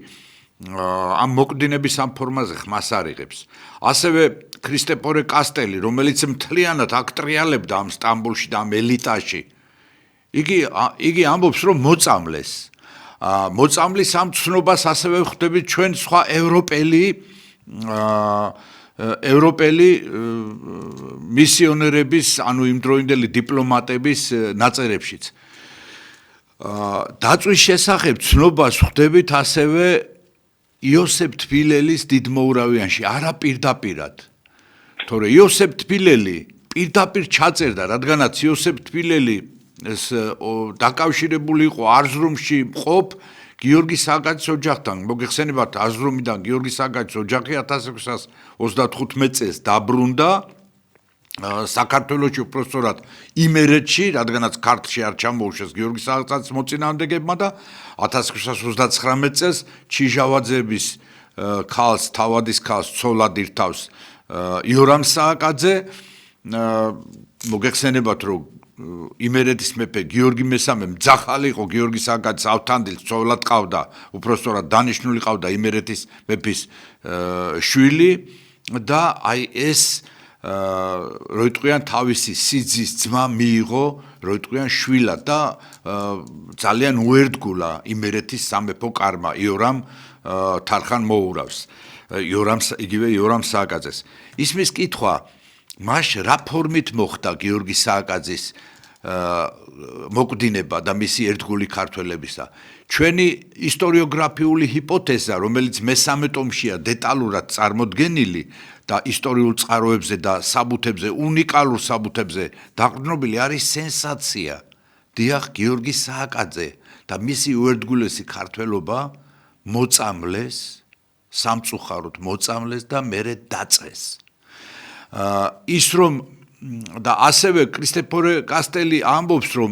ამ მოკვდინების ამ ფორმაზე ხმას არიღებს. ასევე ქრისტეფორე კასტელი, რომელიც მთლიანად აკტრიალებდა ამ სტამბოლში და ამ ელიტაში. იგი ამბობს, რომ მოწამლეს. მოწამლის ამ ცნობას ასევე ვხვდებით ჩვენ სხვა ევროპელი მისიონერების, ანუ იმდროინდელი დიპლომატების ნაწერებშიც. დაწვის შესახებ ცნობას ვხვდებით ასევე იოსებ თბილელის დიდმოურავიანში, არა პირდაპირად. თორე იოსებ თბილელი პირდაპირ ჩაწერდა, რადგანაც იოსებ თბილელი ეს დაკავშირებული იყო არზრუმში მყოფ გიორგი სააკაძის ოჯახთან. მოგეხსენებათ, არზრუმიდან გიორგი სააკაძის ოჯახი 1635 წელს დაბრუნდა საქართველოში უпростоრად იმერეთში, რადგანაც ქართლში არ ჩამოუშვეს გიორგი სააკაძის მოწინააღმდეგებმა და 1639 წელს ჩიჟავაძეების ქალს, თავადის ქალს ცოლად ირთავს იორამ სააკაძე. მოგეხსენებათ, რომ იმერეთის მეფე გიორგი მესამე მძახალი იყო გიორგი სააკაძის ავთანდილს ცოლად ყავდა, უпростоრად დანიშნული ყავდა იმერეთის მეფის შვილი და აი ეს როიტყვიან თავისი სიძის ძმა მიიღო როიტყვიან შვილად და ძალიან უერთგულა იმერეთის სამეფო კარმა იორამ თარხან მოურავს იგივე იორამ სააკაძეს. ისმის კითხვა, მას რა ფორმით მოხდა გიორგი სააკაძის მოკვდინება და მისი ერთგული ქართველებისა. ჩვენი ისტორიოგრაფიული ჰიპოთეზა, რომელიც მესამე ტომშია დეტალურად წარმოდგენილი და ისტორიულ წყაროებზე და საბუთებზე, უნიკალურ საბუთებზე დაყრდნობილი არის სენსაცია. დიახ, გიორგი სააკაძე და მისი უერთგულესი ქართველობა მოწამლეს, სამწუხაროდ მოწამლეს და მერე დაწეს. ის რომ და ასევე ქრისტეფორე კასტელი ამბობს, რომ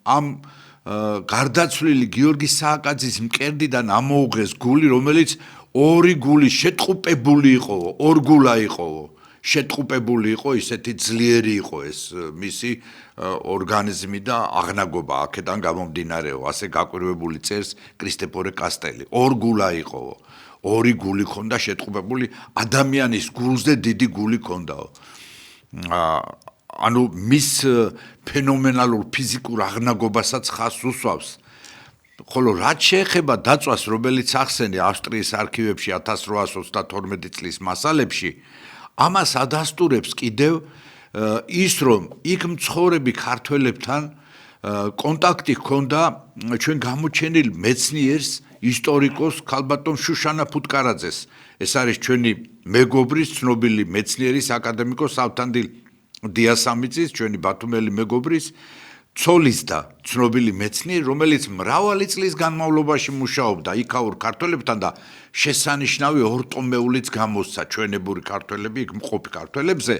ამ გარდაცვლილი გიორგი სააკაძის მკერდიდან ამოუღეს გული, რომელიც ორი გული შეტყუპებული იყო, ორგულა იყო, შეტყუპებული იყო, ისეთი ძლიერი იყო ეს მისი ორგანიზმი და აღნაგობა აქედან გამომდინარეო, ასე გაკვირვებული წერს ქრისტეფორე კასტელი. ორგულა იყო. ორი გული ქონდა შეტყუპებული, ადამიანის გულზე დიდი გული ქონდაო. ანუ მის ფენომენალურ ფიზიკურ აღნაგობასაც ხას უსვავს. ხოლო რაც შეეხება დაწვას, რომელიც ახსენე ავსტრიის არქივებში 1832 წლის მასალებში, ამას ადასტურებს კიდევ ის, რომ იქ მცხოვრები ქართველებთან კონტაქტი ჰქონდა ჩვენ გამოჩენილ მეცნიერს, ისტორიკოს ქალბატონ შუშანა ფუტკარაძეს. ეს არის ჩვენი მეგობრის, ცნობილი მეცნიერის, აკადემიკოს ავთანდილ დიასამიძის, ჩვენი ბათუმელი მეგობრის ცოლის და ცნობილი მეცნიერი, რომელიც მრავალი წლის განმავლობაში მუშაობდა იქაურ ქართველებთან და შესანიშნავი ორტომეულიც გამოსცა ჩვენებური ქართველები, იქ მყოფი ქართველებზე.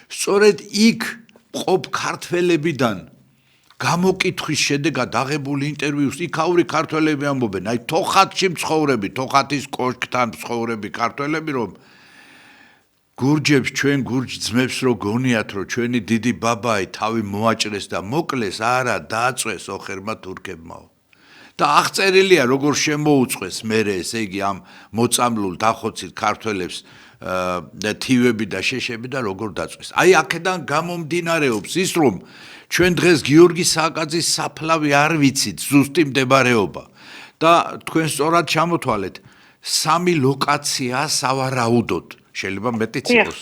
სწორედ იქ მყოფ ქართველებიდან გამოკითხვის შედეგად აღებული ინტერვიუს იქაური ქართველები ამბობენ, აი თოხათში მცხოვრები, თოხათის კოშკთან მცხოვრები ქართველები, რომ გურჯებს ჩვენ გურჯ ძმებს რო გონიათ, რომ ჩვენი დიდი ბაბაი თავი მოაჭრეს და მოკლეს, არა დააწვეს ოხერმა თურქებმაო. და აღწერილია როგორ შემოუწყვეს მერე, ესე იგი ამ მოწამლულ დახოცილ ქართველებს თივები და შეშები და როგორ დაწვეს. აი აქედან გამომდინარეობს ის, რომ ჩვენ დღეს გიორგი სააკაძის საფლავი არ ვიცით ზუსტი მდებარეობა და თქვენ სწორად ჩამოთვალეთ, 3 ლოკაცია სავარაუდოდ, შეიძლება მეტიც იყოს.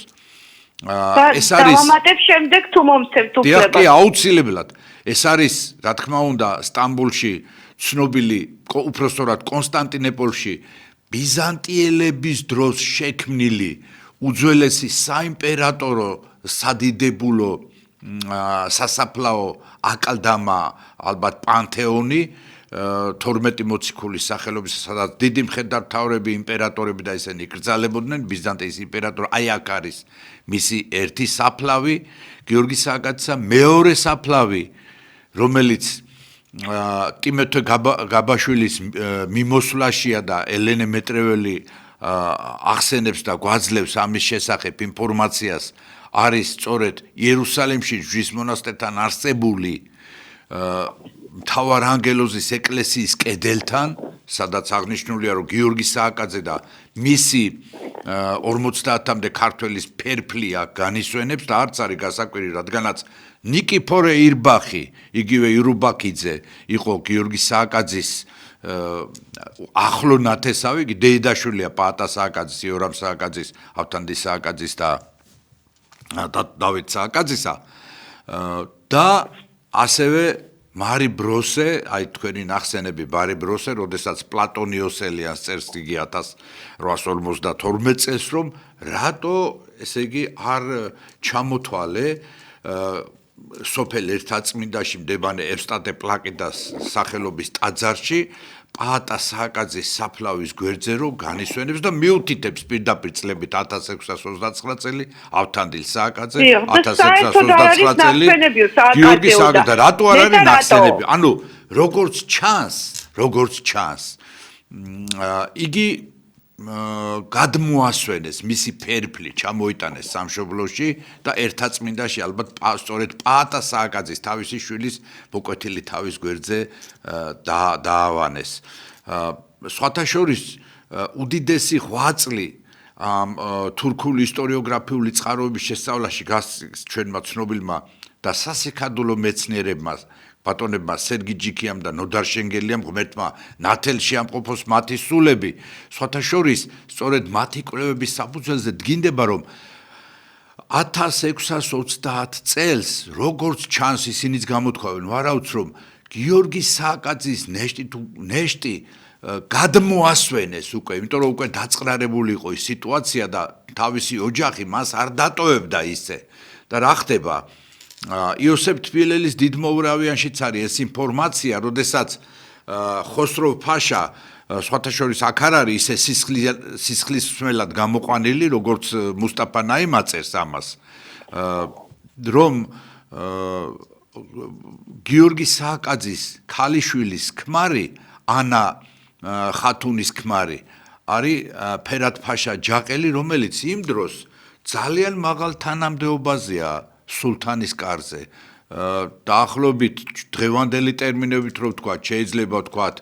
ეს არის დავამატებ შემდეგ თუ მომცემთ უფლებას. კი, აუცილებლად. ეს არის, რა თქმა უნდა, სტამბოლში ცნობილი, უпростоრად კონსტანტინოპოლში ბიზანტიელების დროს შექმნილი უძველესი საიმპერატორო სადიდებულო სასაფლაო აკლდამა, ალბათ პანთეონი 12 მოციქულის სახელობის, სადაც დიდი მხედართმთავრები, იმპერატორები და ისინი იკრძალებოდნენ, ბიზანტიის იმპერატორი, აი აქ არის მისი ერთი საფლავი, გიორგი სააკაძისა, მეორე საფლავი, რომელიც ტიმოთე გაბაშვილის მიმოსვლაშია და ელენე მეტრეველი ახსენებს და გვაძლევს ამის შესახებ ინფორმაციას, არის სწორედ იერუსალიმში ჯვრის მონასტერთან არსებული მთავარანგელოზის ეკლესიის კედელთან, სადაც აღნიშნულია, რომ გიორგი სააკაძე და მისი 50-მდე ქართველის ფერფლი აქ განისვენებს და არც არის გასაკვირი, რადგანაც ნიკიფორე ირბახი, იგივე ირუბაქიძე იყო გიორგი სააკაძის ახლო ნათესავი, დეიდაშვილია პაატა სააკაძის, იორამ სააკაძის, ავთანდის სააკაძის და დავით სააკაძისა და ასევე მარი ბროსე, აი თქვენი ნახსენები მარი ბროსე, როდესაც პლატონიოსელიანს წერს იგი 1852 წელს, რომ რატო, ესე იგი, არ ჩამოთვალე სოფელ ერთაწმინდაში მდებარე ევსტატე პლაკიდას სახელობის ტაძარში პაატა სააკაძის საფლავის გვერდზე რომ განისვენებს და მიუთითებს პირდაპირ წლებით 1629 წელი ავთანდილ სააკაძე, 1629 წელი გიორგი სააკაძე. რატო არ არის ნახსენები? ანუ როგორც ჩანს, იგი გადმოასვენეს მისი ფერფლი, ჩამოიტანეს სამშობლოში და ერთაწმინდაში ალბათ სწორედ პაატა სააკაძის თავისი შვილის მოკვეთილი თავის გვერდზე დაავანეს. სხვათა შორის უდიდესი ღვაწლი თურქული ისტორიოგრაფიული წყაროების შესწავლაში ჩვენმა ცნობილმა და სასიქადულო მეცნიერებმა ბატონებმა სერგი ჯიქიამ და ნოდარ შენგელიამ ღმერთმა ნათელში ამყოფოს მათი სულები. სხვათა შორის, სწორედ მათი კვლევების საფუძველზე დგინდება, რომ 1630 წელს, როგორც ჩანს, ისინიც გამოთქვამენ, ვარაუდს, რომ გიორგი სააკაძის ნეშტი გადმოასვენეს უკვე, იმიტომ რომ უკვე დაწყრარებული იყო ის სიტუაცია და თავისი ოჯახი მას არ დატოვებდა ისე. და რა ხდება? იოსებ თბილელის დიდმოურავიანშიც არის ეს ინფორმაცია, როდესაც ხოსროვ ფაშა, სხვათა შორის აქ არ არის ისე სისხლისმელად გამოყვანილი, როგორც მუსტაფა ნაიმა წერს ამას, რომ გიორგი სააკაძის ქალიშვილის ქმარი, ანა ხათუნის ქმარი, არის ფერად ფაშა ჯაყელი, რომელიც იმ დროს ძალიან მაღალ თანამდებობაზეა სულთანის კარზე. დაახლოებით დღევანდელი ტერმინებით რო ვთქვა, შეიძლება ვთქვათ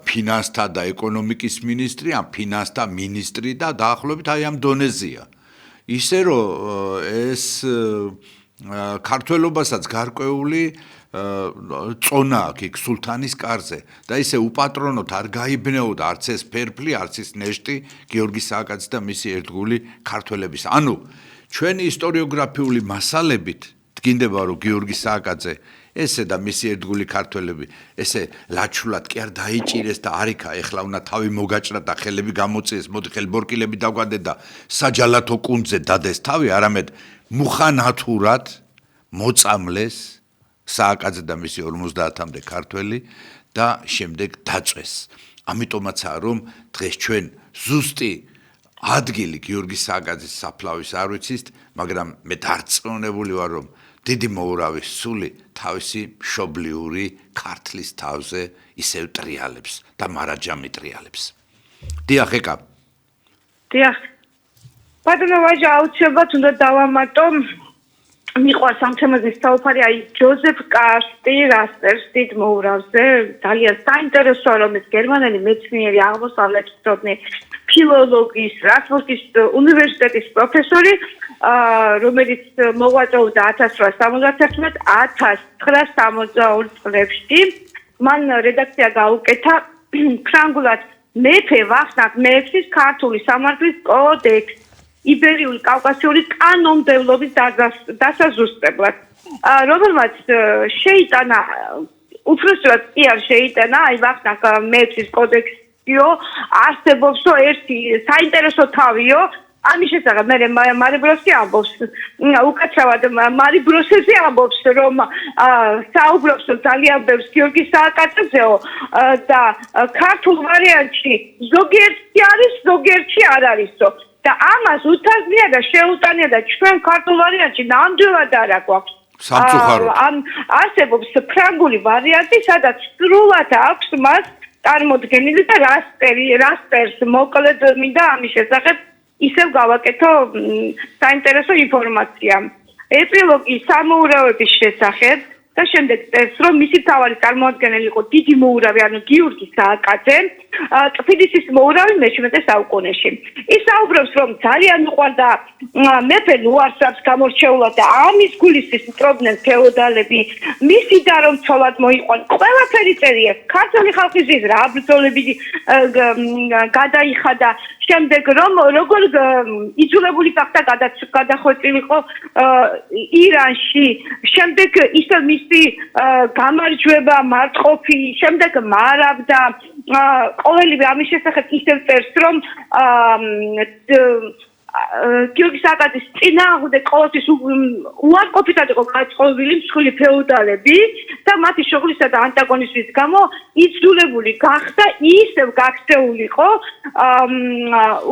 ფინანსთა და ეკონომიკის მინისტრი, ან ფინანსთა მინისტრი და დაახლოებით აი ამ დონეზეა. ისე რომ ეს ქართველობასაც გარკვეული წონა აქვს იქ სულთანის კარზე და ისე უპატრონოთ არ გაიბნეოდა არც ეს ფერფლი, არც ის ნეშტი გიორგი სააკაძე და მისი ერთგული ქართველების. ანუ ჩვენი ისტორიოგრაფიული მასალებით დგინდება რომ გიორგი სააკაძე ესე და მისი ერთგული ქართველები ესე ლაჩულად კი არ დაიჭირეს და არიქა ეხლა უნდა თავი მოგაჭრა და ხელები გამოწიეს, მოდი ხელბორკილები დაგვადე და საჯალათო კუნძზე დადეს თავი, არამედ მუხანათურად მოწამლეს სააკაძე და მისი 50-მდე ქართველი და შემდეგ დაწვეს. ამიტომაცაა რომ დღეს ჩვენ ზუსტი ადგილი გიორგი სააკაძის საფლავის არ ვიცით, მაგრამ მე დარწმუნებული ვარ რომ დიდი მოურავის სული თავისი მშობლიური ქართლის თავზე ისევ ტრიალებს და მარაჯამი ტრიალებს. დიახ ეკა. დიახ. ბატონო ვაჟა აუცილებლად უნდა დავამატო მიყვარს ამ თემაზე საუბარი აი ჯოზეფ კარსტი რასტერს დიდ მოურავზე ძალიან საინტერესოა რომ ეს გერმანელი მეცნიერი აღმოსავლეთმცოდნე ფილოლოგიის რასმოსის უნივერსიტეტის პროფესორი რომელიც მოღვაწეობდა 1871-1962 წლებში მან რედაქცია გაუკეთა ფრანგულად მეფე ვახტანგ მეექვსის ქართული სამართლის კოდექსი იბერიული კავკასიური კანონმდებლობის დასაზუსტებლად, რომელმაც შეიტანა, უფროსად კი არ შეიტანა, აი ვახტანგ მეექვსის კოდექსიო, არსებობს ერთი საინტერესო თავიო, ამის შესახებ მე მარიბროსი ამბობს, უკაცრავად მარიბროსზე ამბობს, რომ საუბრობს ძალიან ბევრს გიორგი სააკაძეო და ქართულ ვარიანტში ზოგიერთი არის, ზოგიერთი არ არისო. და ამას უთანხმია და შეუტანია და ჩვენ ქართულ ვარიანტში ნამდვილად არა გვაქვს. არსებობს ფრანგული ვარიანტი, სადაც სრულად აქვს მას წარმოდგენილი და რასტერს მოკლედ მინდა ამის შესახებ ისევ გავაკეთო საინტერესო ინფორმაცია. ეპილოგი სამოურავების შესახებ და შემდეგ წერს, რომ მისი მთავარი წარმოადგენელი იყო დიდი მოურავი, ანუ გიორგი სააკაძე, ტფილისის მოურავი მე-17 საუკუნეში. ის საუბრობს, რომ ძალიან უყვარდა მეფე ნუარსაბს გამორჩეულად და ამის გულისთვის მტრობდნენ ფეოდალები, მისი და რომ ცოლად მოიყვან. ყველაფერი წერია. ქართული ხალხის ზრდა, ბრძოლები გადაიხადა, შემდეგ რომ როგორ იძულებული გახდა გადახვეწილიყო ირანში, შემდეგ ისე მისი გამარჯვება, მარტყოფი, შემდეგ მარავდა, ყოველივე ამის შესახებ ისევ წერს, რომ გიორგი სააკაძის წინააღმდეგ ყოველთვის უარყოფითად იყო გაწყობილი მსხვილი ფეოდალები და მათი შოღლისა და ანტაგონიზმის გამო იძულებული გახდა ისევ გაქცეულიყო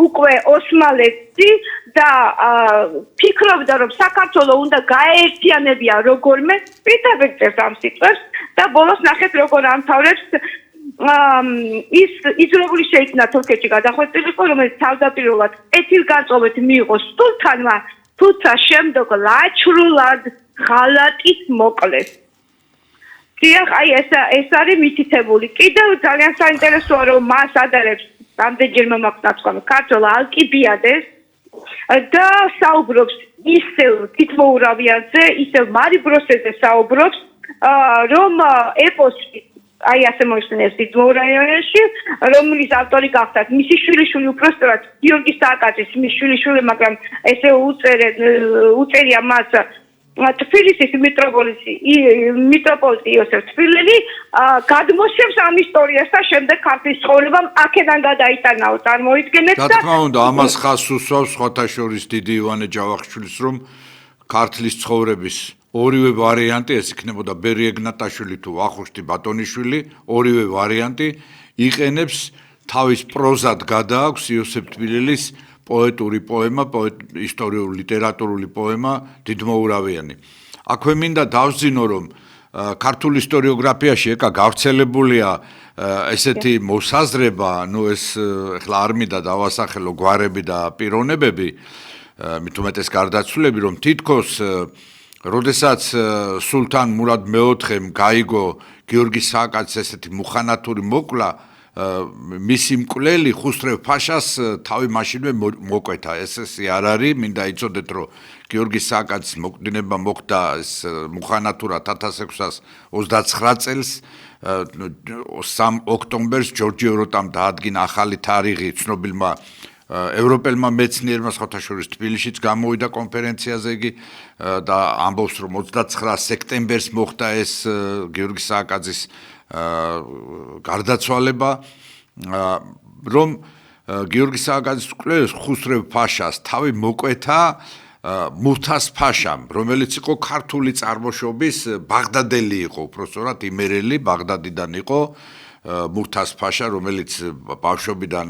უკვე ოსმალეთში და ფიქრობდა რომ საქართველო უნდა გაეერთიანებია როგორმე პირდაპირ წერს ამ სიტყვებს და ბოლოს ნახეთ როგორ ამთავრებს ის იძულებული შეიქმნა თურქეთში გადახვეწილიყო, რომელიც თავდაპირველად ეთილგანწყობით მიიღო სულთანმა, თუმცა შემდეგ ლაჩრულად ღალატით მოკლეს. დიახ, აი ეს არის მითითებული. კიდევ ძალიან საინტერესოა, რომ მას ადარებს რამდენჯერმე მაქვს ნაცვლად ქართველ ალკიბიადეს და საუბრობს ისევ თითმოურავიანზე, ისევ მარიბროსეზე საუბრობს, რომ ეპოსი აი ასე მოიხსენიებს დიდმოურავიაში, რომლის ავტორი გახდათ მისი შვილიშვილი უпроსტად გიორგი სააკაძის შვილიშვილი, მაგრამ ესე უწერია მას თბილისის მიტროპოლიტი იოსებ თბილელი გადმოსცემს ამ ისტორიას და შემდეგ ქართლის ცხოვრებამ აქედან გადაიტანაო წარმოიდგენეთ და რა თქმა უნდა ამას ხაზს უსვავს სხვათა შორის დიდი ივანე ჯავახიშვილის რომ ქართლის ცხოვრების ორივე ვარიანტი ეს იქნებოდა ბერი ეგნატაშვილი თუ ვახუშტი ბატონიშვილი ორივე ვარიანტი იყენებს თავის პროზად გადააქვს იოსებ თბილელის პოეტური პოემა, ისტორიული ლიტერატურული პოემა დიდმოურავიანი. აქვე მინდა დავზინო რომ ქართულ ისტორიოგრაფიაში ეკა გავრცელებულია ესეთი მოსაზრება, ნუ ეს ახლა არ მინდა დავასახელო გვარები და პიროვნებები, მით უმეტეს გარდაცვლილები, რომ თითქოს როდესაც სულთან მურად მეოთხემ გაიგო გიორგი სააკაძეს ესეთი მუხანათური მოკლა, მისი მკვლელი ხუსრევ ფაშას თავი მაშინვე მოკვეთა. ესე არ არის, მინდა იცოდეთ, რომ გიორგი სააკაძის მოკვდინება მოხდა მუხანათურად 1629 წელს 3 ოქტომბერს ჯორჯი ოროტამ დაადგინა ახალი თარიღი ცნობილმა ევროპელმა მეცნიერმა ხოთაშორის თბილისშიც გამოვიდა კონფერენციაზე იგი და ამბობს რომ 29 სექტემბერს მოხდა ეს გიორგი სააკაძის გარდაცვალება რომ გიორგი სააკაძის მკვლელს ხუსრევ ფაშას თავი მოკვეთა მურთას ფაშამ რომელიც იყო ქართული წარმოშობის ბაღდადელი იყო უпростоრად იმერელი ბაღდადიდან იყო მურთას ფაშა რომელიც ბავშვობიდან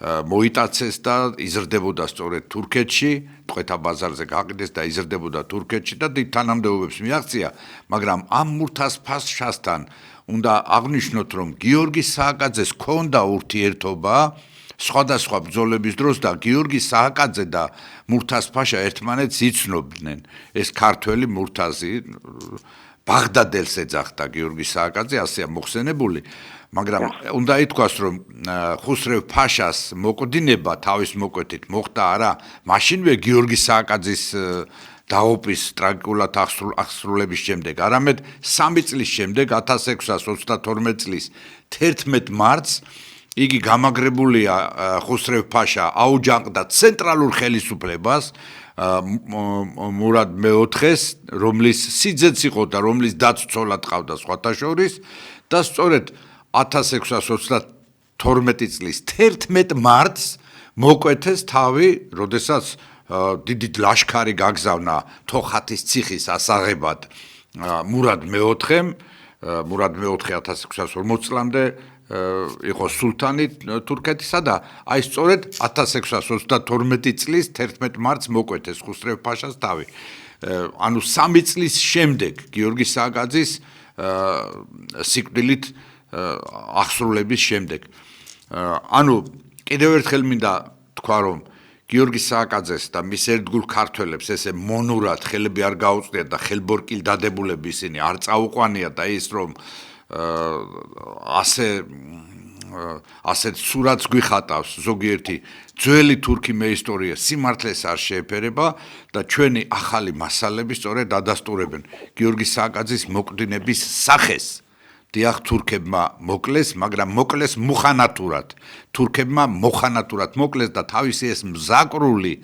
მოიტაცეს და იზრდებოდა სწორედ თურქეთში, ტყვეთა ბაზარზე გაყიდეს და იზრდებოდა თურქეთში და დიდ თანამდებობებს მიაღწია, მაგრამ ამ მურთას ფაშასთან უნდა აღნიშნოთ, რომ გიორგი სააკაძეს ჰქონდა ურთიერთობა სხვადასხვა ბრძოლების დროს და გიორგი სააკაძე და მურთას ფაშა ერთმანეთს იცნობდნენ. ეს ქართველი მურთაზი ბაღდადელს ეძახდა გიორგი სააკაძე, ასეა მოხსენებული. მაგრამ უნდა ითქვას, რომ ხუსრევ ფაშას მოკვდინება თავის მოკვეთით მოხდა არა მაშინვე გიორგი სააკაძის დაოპის ტრაგიკულად აღსრულების შემდეგ, არამედ 3 წლის შემდეგ 1632 წლის 11 მარტს იგი გამაგრებულია ხუსრევ ფაშა აუჯანყდა ცენტრალურ ხელისუფლებას მურად მეოთხეს, რომლის სიძეც იყო და რომლის დაცვლა ყავდა სხვათა შორის და სწორედ 1632 წლის 11 მარტს მოკვეთეს თავი, როდესაც დიდი ლაშქარი გაგზავნა თოხათის ციხის ასაღებად მურად მეოთხემ, მურად მეოთხე 1640 წლამდე იყო სულთანი თურქეთისა და აი სწორედ 1632 წლის 11 მარტს მოკვეთეს ხუსრევ ფაშას თავი. ანუ 3 წლის შემდეგ გიორგი სააკაძის სიკვდილით აღსრულების შემდეგ. ანუ კიდევ ერთხელ მინდა თქვა რომ გიორგი სააკაძეს და მის ერთგულ ქართველებს ესე მონურად ხელები არ გაუწდიათ და ხელბორკილ დადებულები ისინი არ წაუყვანიათ და ის რომ ასეთ სურათს გვიხატავს ზოგიერთი ძველი თურქი მეისტორია სიმართლეს არ შეეფერება და ჩვენი ახალი მასალები სწორედ დადასტურებენ გიორგი სააკაძის მოკვდინების სახეს. დიახ თურქებმა მოკლეს, მაგრამ მოკლეს მუხანათურად. თურქებმა მოხანათურად მოკლეს და თავისი ეს მზაკრული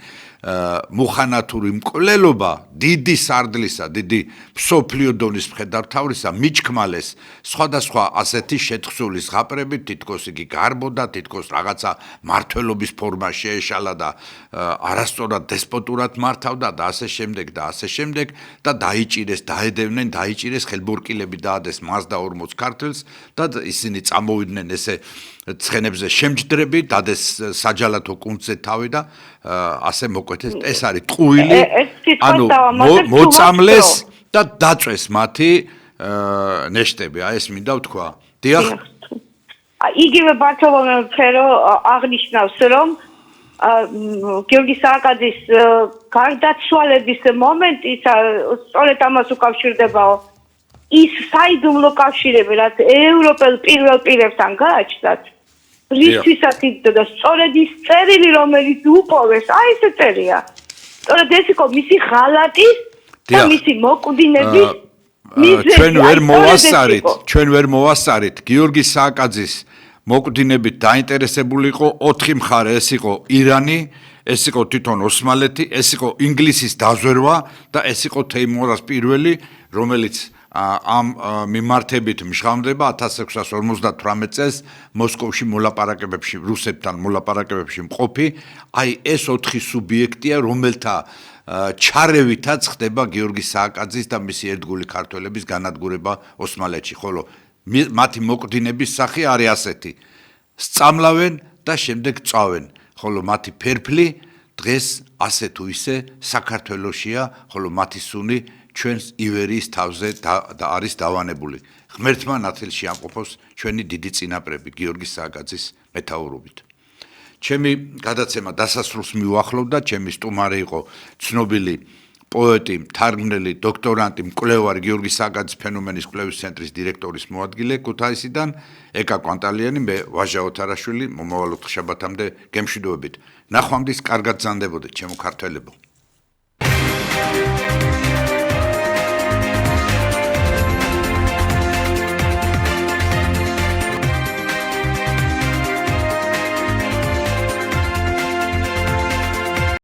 მუხანათური მკვლელობა დიდი სარდლისა, დიდი მსოფლიო დონის მხედართმთავრისა მიჩქმალეს სხვადასხვა ასეთი შეთხსული ზღაპრებით, თითქოს იგი გარბოდა, თითქოს რაღაცა მართლობის ფორმა შეეშალა და არასწორად დესპოტურად მართავდა და ასე შემდეგ და ასე შემდეგ და დაიჭირეს, დაედევნენ, დაიჭირეს ხელბორკილები დაადეს მას და 40 ქართველს და ისინი წამოვიდნენ ესე ცხენებზე შემჯდრები, დადეს საჯალათო კუნძზე თავი და ასე მოკვეთეს. ეს არის ტყუილი, ანუ მოწამლეს და დაწვეს მათი ნეშტები. აი ეს მინდა ვთქვა. დიახ. იგივე ბართოლომე ფერო აღნიშნავს, რომ გიორგი სააკაძის გარდაცვალების მომენტი სწორედ ამას უკავშირდებაო. ის საიდუმლო კავშირები, რაც ევროპელ პირველ პირებთან გააჩნდათ, რისთვისაც იბრძოდა სწორედ ის წერილი, რომელიც უპოვეს, აი ესე წერია. სწორედ ეს იყო მისი ღალატის და მისი მოკვდინების მიზეზი. ჩვენ ვერ მოვასწარით გიორგი სააკაძის მოკვდინებით დაინტერესებული იყო 4 მხარე, ეს იყო ირანი, ეს იყო თვითონ ოსმალეთი, ეს იყო ინგლისის დაზვერვა და ეს იყო თეიმურაზ პირველი, რომელიც ამ მიმართებით მშრალდება 1658 წელს მოსკოვში მოლაპარაკებებში, რუსებთან მოლაპარაკებებში მყოფი, აი ეს 4 სუბიექტია, რომელთა ჩარევითაც ხდება გიორგი სააკაძის და მისი ერთგული ქართველების განადგურება ოსმალეთში, ხოლო მათი მოკვდინების სახე არის ასეთი: სწამლავენ და შემდეგ წავენ, ხოლო მათი ფერფლი დღეს ასე თუ ისე საქართველოშია, ხოლო მათი სუნი ჩვენს ივერიის თავზე და არის დავანებული. ღმერთმა ნათელში ამყოფოს ჩვენი დიდი წინაპრები გიორგი სააკაძის მეთაურობით. ჩემი გადაცემა დასასრულს მიუახლოვდა, ჩემი სტუმარი იყო ცნობილი პოეტი, მთარგმნელი, დოქტორანტი, მკვლევარი გიორგი საგაძის ფენომენის კვლევის ცენტრის დირექტორის მოადგილე ქუთაისიდან, ეკა კვანტალიანი, მე ვაჟა ოთარაშვილი, მომავალ ოთხშაბათამდე გემშვიდობებით. ნახვამდის კარგად ზანდებოდეთ, ჩემო ქართველებო.